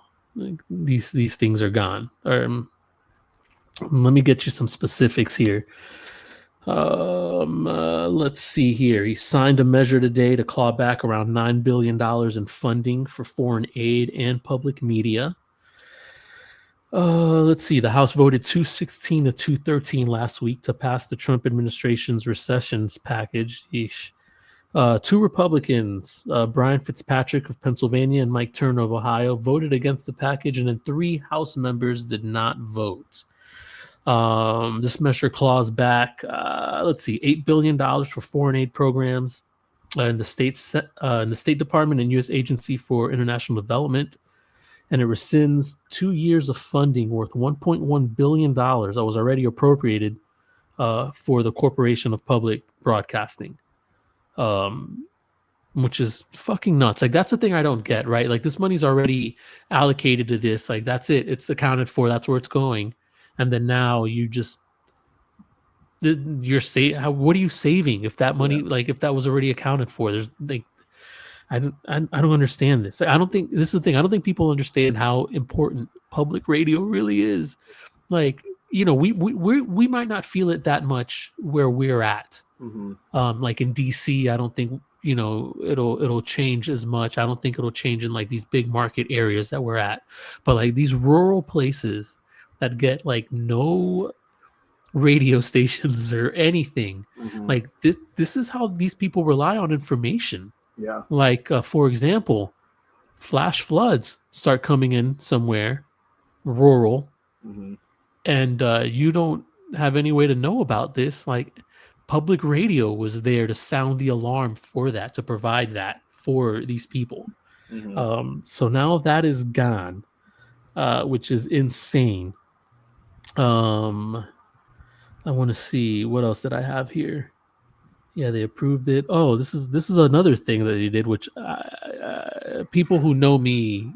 These things are gone. Let me get you some specifics here. Let's see here. He signed a measure today to claw back around $9 billion in funding for foreign aid and public media. Let's see. The House voted 216 to 213 last week to pass the Trump administration's recessions package. Yeesh. Two Republicans, Brian Fitzpatrick of Pennsylvania and Mike Turner of Ohio, voted against the package, and then 3 House members did not vote. This measure claws back, $8 billion for foreign aid programs in the State Department and U.S. Agency for International Development, and it rescinds 2 years of funding worth $1.1 billion that was already appropriated for the Corporation of Public Broadcasting. Which is fucking nuts. Like that's the thing I don't get, right? Like this money's already allocated to this. Like that's it. It's accounted for. That's where it's going. And then now you're what are you saving if that money, like if that was already accounted for? There's like, I don't understand this. I don't think this is the thing. I don't think people understand how important public radio really is. Like, you know, we might not feel it that much where we're at. Like in DC, I don't think, you know, it'll change as much. I don't think it'll change in like these big market areas that we're at, but like these rural places that get like no radio stations or anything, like this is how these people rely on information. Yeah. Like for example, flash floods start coming in somewhere rural, and you don't have any way to know about this. Like public radio was there to sound the alarm for that, to provide that for these people. So now that is gone, which is insane. I want to see what else did I have here. Yeah, they approved it. Oh, this is another thing that they did, which people who know me,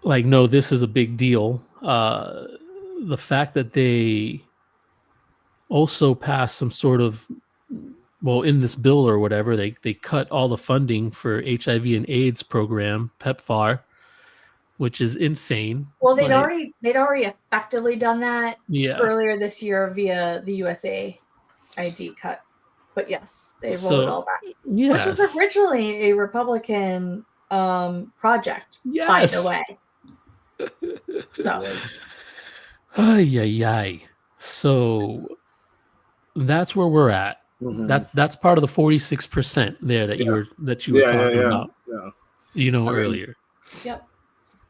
like, no, this is a big deal. The fact that they also passed some sort of, well, in this bill or whatever, they cut all the funding for HIV and AIDS program, PEPFAR, which is insane. Well, they'd already effectively done that earlier this year via the USA ID cut. But yes, they rolled it all back. Yes. Which was originally a Republican project, by the way. So that's where we're at. That's part of the 46% there that you were talking about. Yeah. You know, earlier. Yep.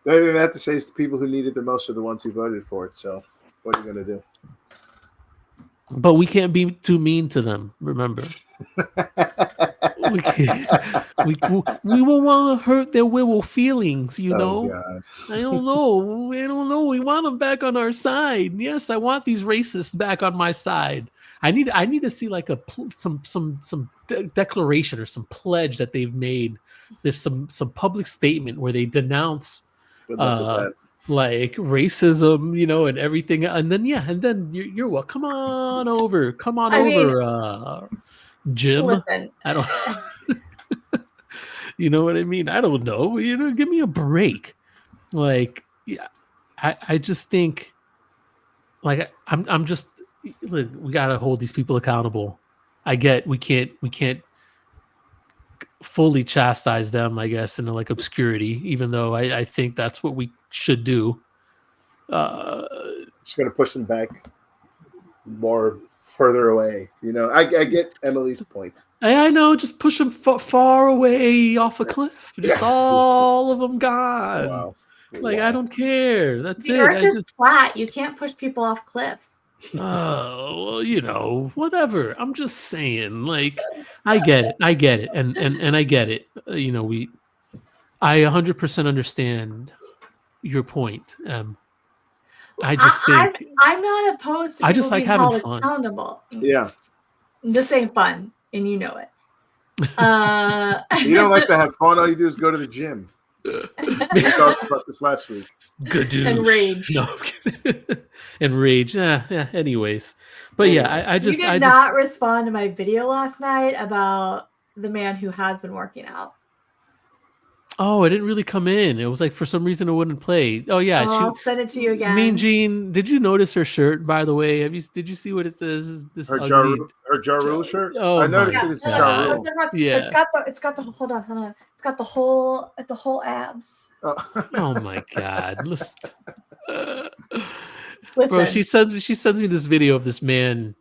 The only thing I have to say is the people who need it the most are the ones who voted for it. So what are you going to do? But we can't be too mean to them. Remember, we won't want to hurt their werewolf feelings. You know, God. I don't know. We want them back on our side. Yes, I want these racists back on my side. I need to see like some declaration or some pledge that they've made. There's some public statement where they denounce like racism, and everything, and then you're well. Come on over, Jim. Listen, I don't, you know what I mean? I don't know. Give me a break. Like, yeah, I just think, like, I'm just, look, we gotta hold these people accountable. I get we can't fully chastise them, I guess, into like obscurity, even though I think that's what we should do. Just gonna push them back more further away. I get Emily's point. I know, just push them far away off a cliff. Just all of them gone. Wow. Like, I don't care. That's the it. earth is flat. You can't push people off cliffs. Oh, well, whatever. I'm just saying, like, I get it, and I get it. I 100% understand your point. I just think I'm not opposed to. I just like having fun. Accountable. Yeah, this ain't fun, and you know it. You don't like to have fun. All you do is go to the gym. We talked about this last week. Good dude. And rage. No. And rage. Yeah. Anyways, but yeah, I just you did not respond to my video last night about the man who has been working out. Oh, it didn't really come in. It was like, for some reason it wouldn't play. Oh yeah, I'll send it to you again. Mean Gene, did you notice her shirt, by the way? Did you see what it says? This her ugly Ja Rule shirt. Oh, I noticed it's Ja Rule. Yeah, it's got the hold on. It's got the whole abs. Oh my God! Listen. Bro, she sends me this video of this man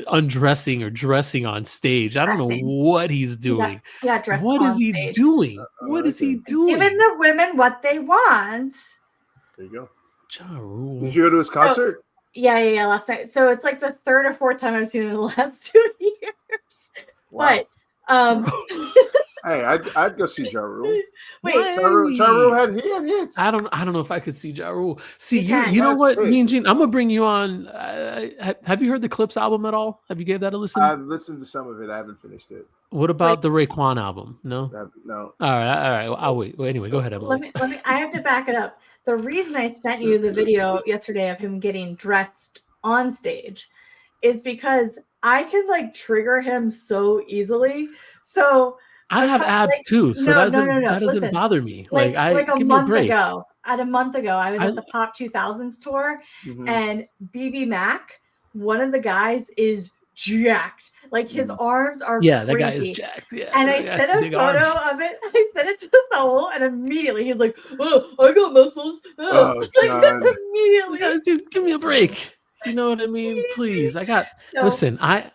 undressing or dressing on stage. I don't know what he's doing. Yeah, dressed. What is he doing? What is he doing? Giving the women what they want. There you go. Ja Rule. Did you go to his concert? Oh, yeah, last night. So it's like the third or fourth time I've seen it in the last 2 years. Wow. But hey, I'd go see Ja Rule. Wait, Ja Rule had hits. I don't know if I could see Ja Rule. See, you know what, Mean Gene? I'm gonna bring you on. Have you heard the Clips album at all? Have you gave that a listen? I've listened to some of it. I haven't finished it. What about the Raekwon album? No. No. All right. Well, I'll wait. Well, anyway, go ahead, Emily. Let me. I have to back it up. The reason I sent you the video yesterday of him getting dressed on stage is because I can like trigger him so easily. So I have abs too, so that doesn't bother me. Like a month ago, I was at the Pop 2000s tour, and BB Mac, one of the guys, is jacked. Like his arms are that guy is jacked. Yeah, and I sent a photo of it. I sent it to Saul, and immediately he's like, "Oh, I got muscles." Immediately, give me a break. You know what I mean? Please, listen. I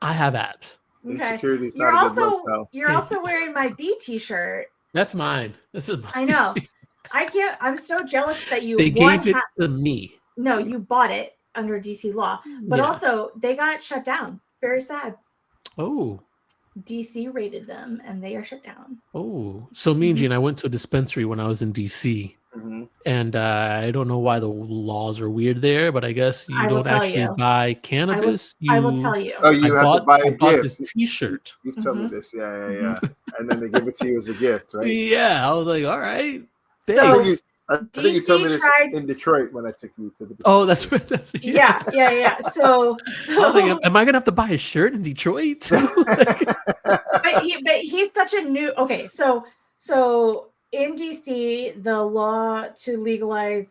have abs. Okay. You're also wearing my B t-shirt. That's mine. This is mine. I know. I can't. I'm so jealous that you. They gave it to me. No, you bought it under DC law, but also they got shut down. Very sad. Oh. DC raided them, and they are shut down. Oh, so Mean Gene, I went to a dispensary when I was in DC. And I don't know why the laws are weird there, but I guess you don't actually buy cannabis. I will tell you. Oh, you have to buy a gift. This T-shirt. You've told me this, yeah. And then they give it to you as a gift, right? Yeah, I was like, all right. Thanks. I think you told me this in Detroit when I took you to the. Oh, that's right. Yeah. So I was like, am I gonna have to buy a shirt in Detroit? but he's such a new. Okay, so. In DC, the law to legalize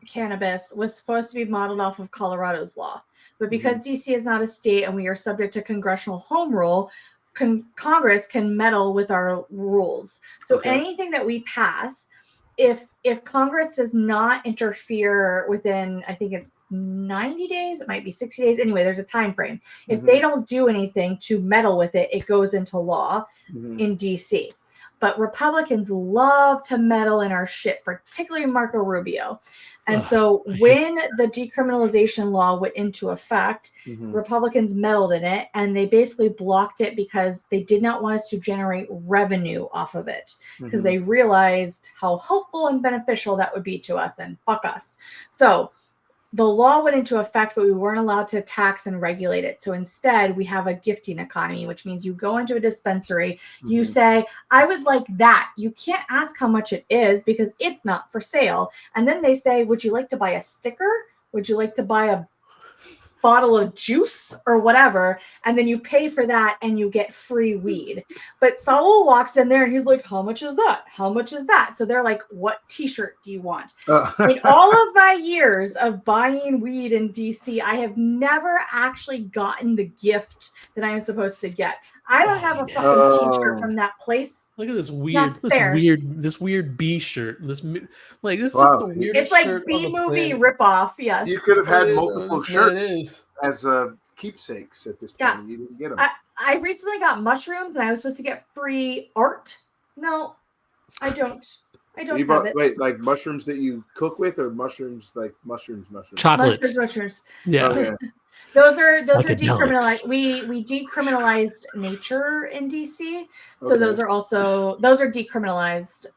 cannabis was supposed to be modeled off of Colorado's law. But because DC is not a state and we are subject to congressional home rule, Congress can meddle with our rules. So anything that we pass, if Congress does not interfere within, I think it's 90 days, it might be 60 days. Anyway, there's a time frame. If they don't do anything to meddle with it, it goes into law in DC. But Republicans love to meddle in our shit, particularly Marco Rubio. And so when the decriminalization law went into effect, Republicans meddled in it, and they basically blocked it because they did not want us to generate revenue off of it, because they realized how helpful and beneficial that would be to us, and fuck us. So the law went into effect, but we weren't allowed to tax and regulate it. So instead, we have a gifting economy, which means you go into a dispensary, you say, I would like that. You can't ask how much it is because it's not for sale. And then they say, would you like to buy a sticker? Would you like to buy a bottle of juice or whatever? And then you pay for that and you get free weed. But Saul walks in there and he's like, how much is that? How much is that? So they're like, what t-shirt do you want? In all of my years of buying weed in DC, I have never actually gotten the gift that I am supposed to get. I don't have a fucking t-shirt from that place. Look at this weird B shirt. This is just the weirdest. It's like shirt B on the movie planet. ripoff. Yes. You could have had multiple shirts Is. as keepsakes at this point. Yeah. You didn't get them. I recently got mushrooms and I was supposed to get free art. No, I don't. I don't have it. Wait, like mushrooms that you cook with, or mushrooms like mushrooms? Chocolates. Mushrooms. Yeah. Okay. Those are Psychedelics. decriminalized. We decriminalized nature in DC, so Okay. those are decriminalized.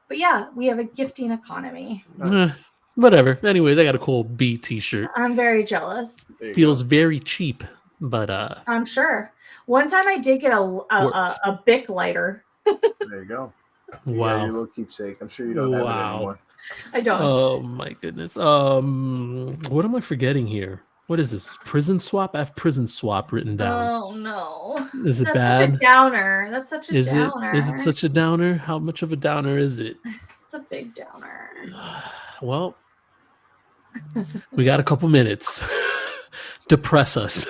But yeah, we have a gifting economy. Nice. Whatever. Anyways, I got a cool B t-shirt. I'm very jealous. There you Feels very cheap, but I'm sure. One time I did get a Bic lighter. go. There you go. wow. Yeah, your little keepsake. I'm sure you don't have it anymore. I don't. Oh my goodness. What am I forgetting here? What is this? Prison swap? I have prison swap written down. Oh no. Is it That's bad? such a downer. That's such a Is downer. it such a downer? How much of a downer is it? It's a big downer. Well, we got a couple minutes. Depress us.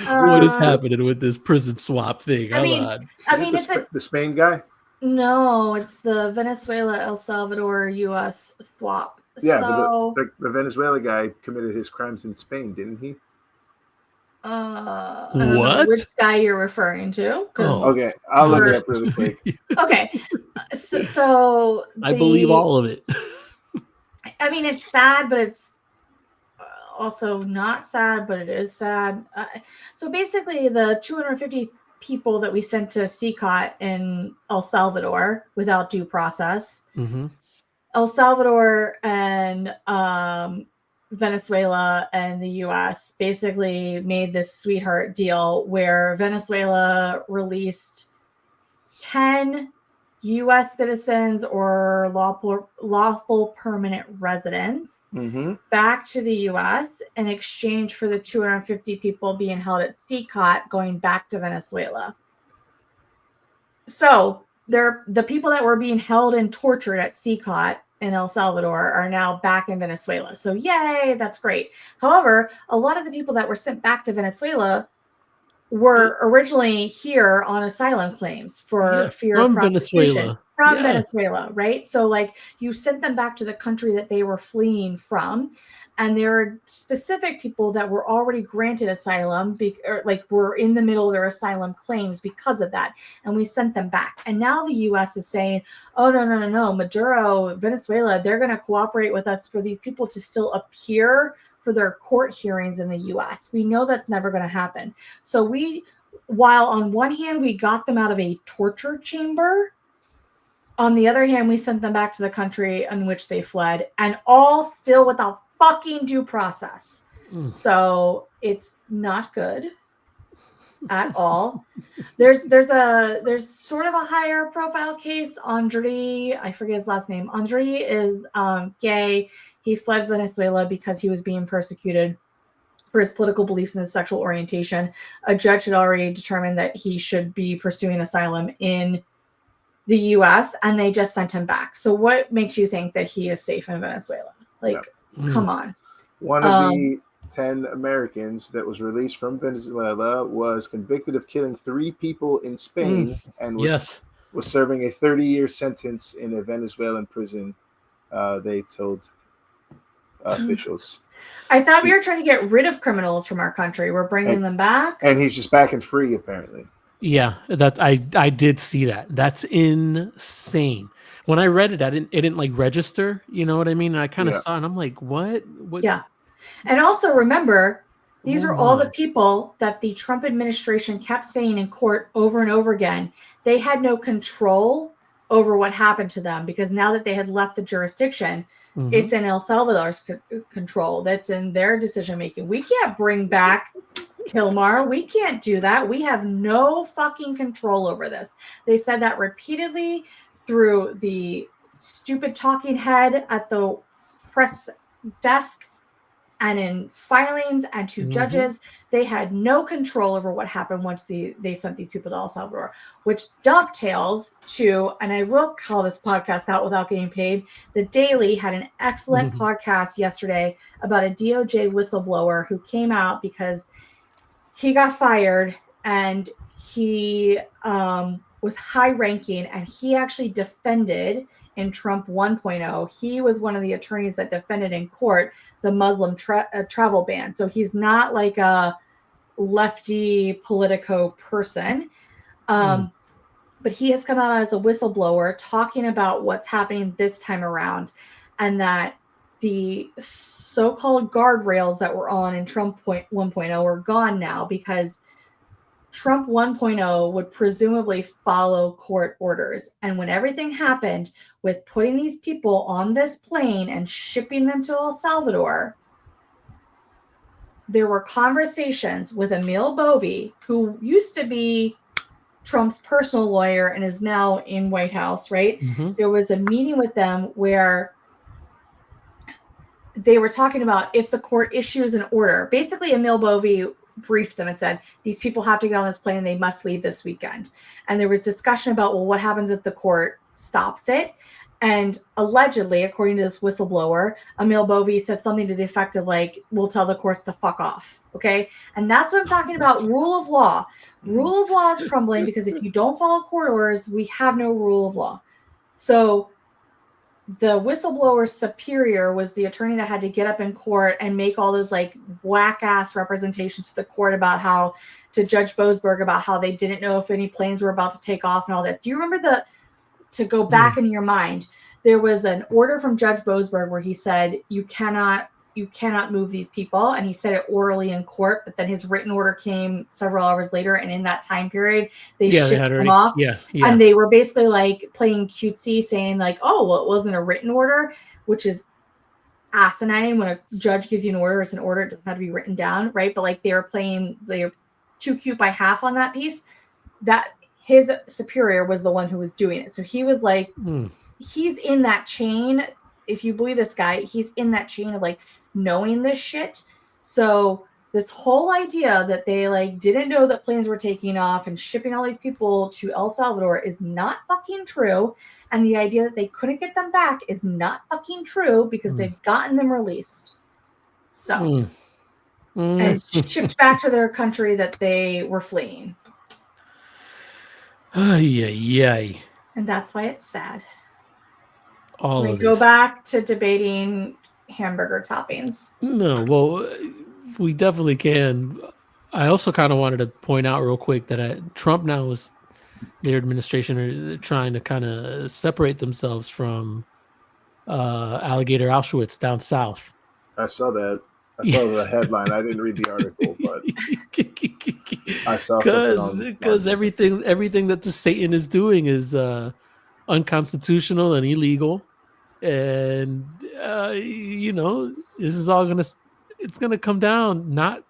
What is happening with this prison swap thing? I mean, Is it the Spain guy? No, it's the Venezuela, El Salvador, U.S. swap. Yeah, so, but the Venezuela guy committed his crimes in Spain, didn't he? I don't know What? which guy you're referring to? 'Cause- Oh. Okay, I'll look it up really quick. Okay. So I believe all of it. I mean, it's sad, but it's also not sad, but it is sad. So basically, the 250 people that we sent to CCOT in El Salvador without due process, Mm-hmm. El Salvador and Venezuela and the U.S. basically made this sweetheart deal where Venezuela released 10 U.S. citizens or lawful permanent residents back to the U.S. in exchange for the 250 people being held at CCOT going back to Venezuela. So the people that were being held and tortured at CCOT in El Salvador are now back in Venezuela. So yay, that's great. However, a lot of the people that were sent back to Venezuela were originally here on asylum claims for fear of prosecution from Venezuela, right? So like you sent them back to the country that they were fleeing from. And there are specific people that were already granted asylum, were in the middle of their asylum claims because of that. And we sent them back. And now the U.S. is saying, oh, no. Maduro, Venezuela, they're going to cooperate with us for these people to still appear for their court hearings in the U.S. We know that's never going to happen. So while on one hand, we got them out of a torture chamber, on the other hand, we sent them back to the country in which they fled, and all still without fucking due process. So it's not good at all. There's sort of a higher profile case. Andre, I forget his last name. Andre is gay. He fled Venezuela because he was being persecuted for his political beliefs and his sexual orientation. A judge had already determined that he should be pursuing asylum in the U.S. and they just sent him back. So what makes you think that he is safe in Venezuela? Come on. One of the 10 Americans that was released from Venezuela was convicted of killing 3 people in Spain and was serving a 30-year sentence in a Venezuelan prison, they told officials. I thought we were trying to get rid of criminals from our country. We're bringing them back. And he's just back and free, apparently. Yeah, that I did see that. That's insane. When I read it, it didn't like register. You know what I mean? And I kind of saw it and I'm like, what? Yeah. And also remember, these are all the people that the Trump administration kept saying in court over and over again. They had no control over what happened to them, because now that they had left the jurisdiction, it's in El Salvador's control. That's in their decision making. We can't bring back Kilmar. We can't do that. We have no fucking control over this. They said that repeatedly through the stupid talking head at the press desk and in filings and to judges. They had no control over what happened once they sent these people to El Salvador, which dovetails to, and I will call this podcast out without getting paid, The Daily had an excellent podcast yesterday about a DOJ whistleblower who came out because he got fired and he was high ranking, and he actually defended in Trump 1.0. He was one of the attorneys that defended in court the Muslim travel ban. So he's not like a lefty Politico person. But he has come out as a whistleblower talking about what's happening this time around, and that the so-called guardrails that were on in Trump 1.0 are gone now, because Trump 1.0 would presumably follow court orders. And when everything happened with putting these people on this plane and shipping them to El Salvador, there were conversations with Emil Bovee, who used to be Trump's personal lawyer and is now in White House, right? There was a meeting with them where they were talking about if the court issues an order. Basically, Emil Bovee briefed them and said, these people have to get on this plane and they must leave this weekend. And there was discussion about, well, what happens if the court stops it? And allegedly, according to this whistleblower, Emil Bovee said something to the effect of like, we'll tell the courts to fuck off. Okay. And that's what I'm talking about. Rule of law. Rule of law is crumbling because if you don't follow court orders, we have no rule of law. So the whistleblower's superior was the attorney that had to get up in court and make all those like whack ass representations to the court about how, to Judge Boasberg, about how they didn't know if any planes were about to take off and all this. Do you remember to go back in your mind, there was an order from Judge Boasberg where he said, you cannot move these people. And he said it orally in court, but then his written order came several hours later. And in that time period, they shipped them off. And they were basically like playing cutesy, saying like, oh, well, it wasn't a written order, which is asinine. When a judge gives you an order, it's an order. It doesn't have to be written down, right? But like they were too cute by half on that piece. That his superior was the one who was doing it. So he was like, he's in that chain. If you believe this guy, he's in that chain of like knowing this shit. So this whole idea that they like didn't know that planes were taking off and shipping all these people to El Salvador is not fucking true. And the idea that they couldn't get them back is not fucking true, because they've gotten them released. So, and shipped back to their country that they were fleeing. And that's why it's sad. We go back to debating hamburger toppings. No, well, we definitely can. I also kind of wanted to point out real quick that Trump now is, their administration are trying to kind of separate themselves from Alligator Auschwitz down south. I saw that. I saw the headline. I didn't read the article, but I saw something because everything that the Satan is doing is unconstitutional and illegal, and this is all it's gonna come down not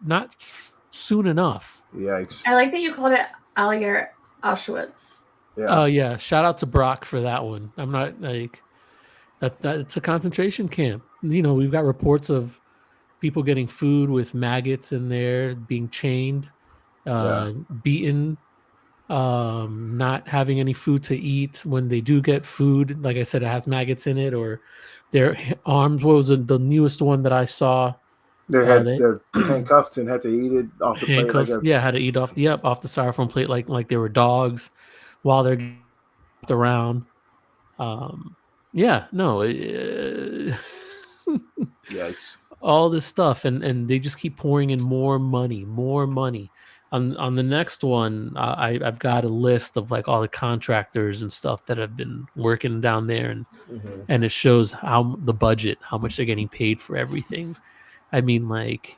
soon enough. Yikes! I like that you called it Alligator Auschwitz. Oh yeah, shout out to Brock for that one. I'm not like that. It's a concentration camp. We've got reports of people getting food with maggots in there, being chained, beaten, not having any food to eat. When they do get food, like I said, it has maggots in it, or their arms. What was the newest one that I saw? They're handcuffed and had to eat it off the plate. Had to eat off the styrofoam plate like they were dogs while they're around. Yikes. All this stuff, and they just keep pouring in more money. On the next one, I've got a list of like all the contractors and stuff that have been working down there, and it shows how the budget, how much they're getting paid for everything. I mean, like,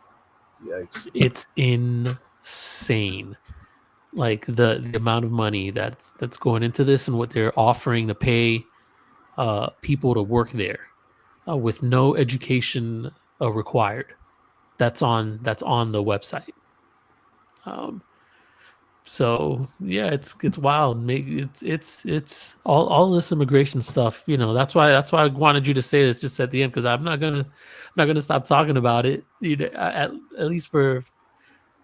yikes. It's insane. like the amount of money that's going into this and what they're offering to pay people to work there with no education required. That's on the website. So yeah, it's wild. It's all this immigration stuff. You know, that's why I wanted you to say this just at the end, because I'm not gonna stop talking about it. You know, at least for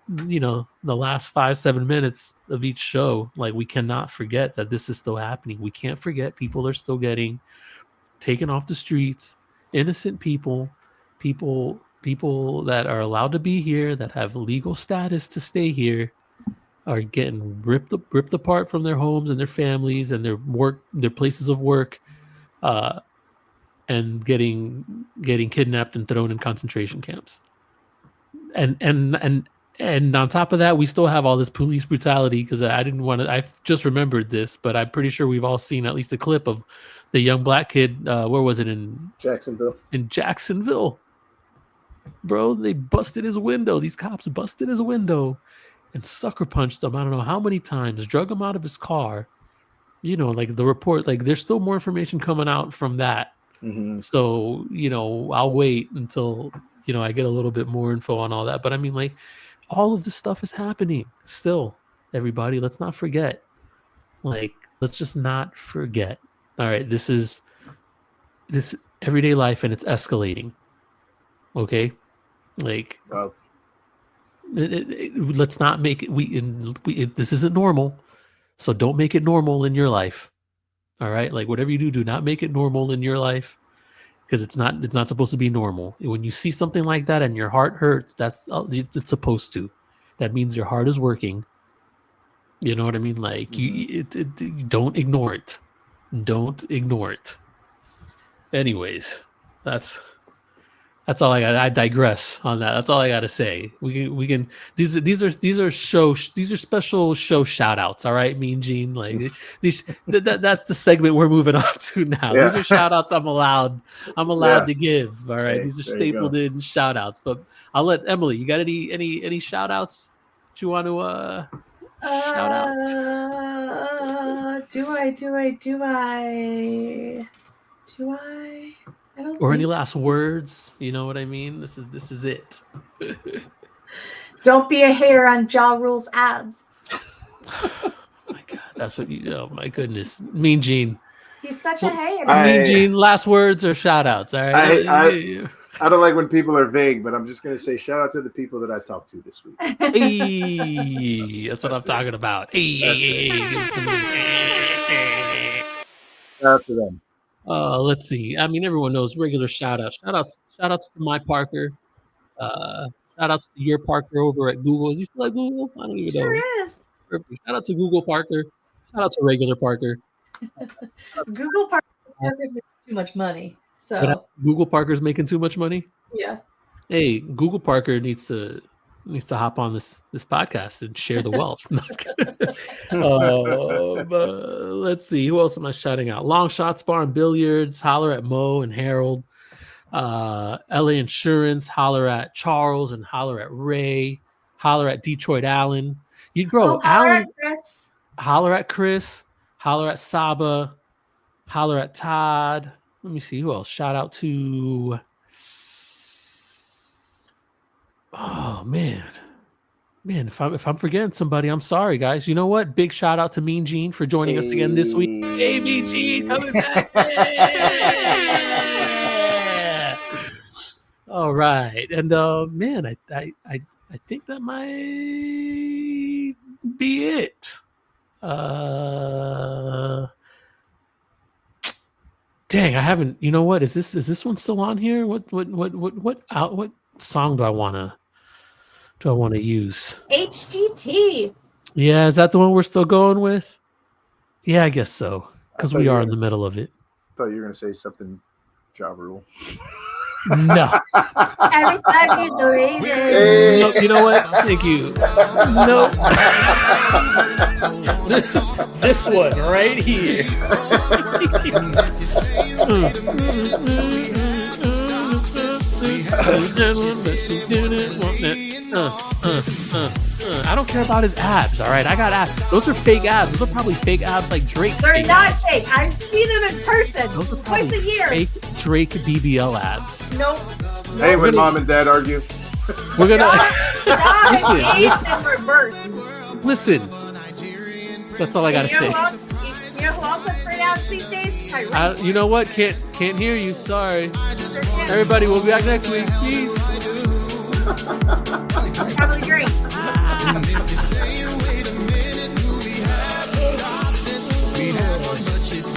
the last 5-7 minutes of each show. Like, we cannot forget that this is still happening. We can't forget people are still getting taken off the streets. Innocent people that are allowed to be here, that have legal status to stay here, are getting ripped apart from their homes and their families and their places of work, and getting kidnapped and thrown in concentration camps. And on top of that, we still have all this police brutality, because I just remembered this, but I'm pretty sure we've all seen at least a clip of the young black kid. Where was it? In Jacksonville. In Jacksonville. Bro, they busted his window. These cops busted his window and sucker punched him. I don't know how many times, drug him out of his car. You know, like the report, like there's still more information coming out from that. Mm-hmm. So, I'll wait until, I get a little bit more info on all that. But I mean, like, all of this stuff is happening still, everybody. Let's not forget. Like, let's just not forget. All right, this is everyday life, and it's escalating. Okay? Like, wow. Let's not make it. This isn't normal, so don't make it normal in your life. All right, like, whatever you do not make it normal in your life, because it's not supposed to be normal. When you see something like that and your heart hurts, it's supposed to. That means your heart is working. You know what I mean? Like, you don't ignore it. Don't ignore it. Anyways, that's all I got. I digress on that. That's all I got to say. We can. These are special show shout outs. All right, Mean Gene. Like, that's the segment we're moving on to now. Yeah. These are shout outs I'm allowed to give. All right, these are stapled in shout outs. But I'll let Emily. You got any shout outs that you want to shout out? Do I? Or any last words? You know what I mean? This is it. Don't be a hater on Ja Rule's abs. Oh my God, that's what you. Oh my goodness, Mean Gene. He's such a hater. Mean Gene, last words or shout outs? All right. I don't like when people are vague, but I'm just gonna say shout out to the people that I talked to this week. Hey, that's what I'm talking about. Hey. Shout out to them. Let's see. I mean, everyone knows regular shout outs. Shout outs to my Parker. Shout outs to your Parker over at Google. Is he still at Google? I don't even know. Sure is. Perfect. Shout out to Google Parker. Shout out to regular Parker. Google Parker's making too much money. So Google Parker's making too much money? Yeah. Hey, Google Parker needs to hop on this podcast and share the wealth. But let's see, who else am I shouting out? Long Shots Bar and Billiards, holler at Mo and Harold. LA Insurance, holler at Charles and holler at Ray. Holler at Detroit Allen. Allen. Holler at Chris. Holler at Saba. Holler at Todd. Let me see who else. Shout out to. Oh man, if I'm forgetting somebody, I'm sorry, guys. You know what? Big shout out to Mean Gene for joining us again this week. Hey, Mean Gene, coming back. Yeah. All right, and man, I think that might be it. Dang, I haven't. You know what? Is this one still on here? What song do I want to use? HGT. Yeah, is that the one we're still going with? Yeah, I guess so, because we are in the middle of it. I thought you were going to say something Ja Rule. No. Everybody believes it. No, you know what? Thank you. No. This one right here. I don't care about his abs, all right? I got abs. Those are fake abs. Those are probably fake abs like Drake's. They're not abs. fake. I see them in person Those are twice probably a year. fake Drake BBL abs. Nope. Hey, when mom and dad argue. We're gonna Listen. listen. In reverse. Listen. That's all I gotta say. You know who else has great abs these days? Tyrese. You know what? Can't hear you. Sorry. Everybody, we'll be back next week. Peace. Have a drink.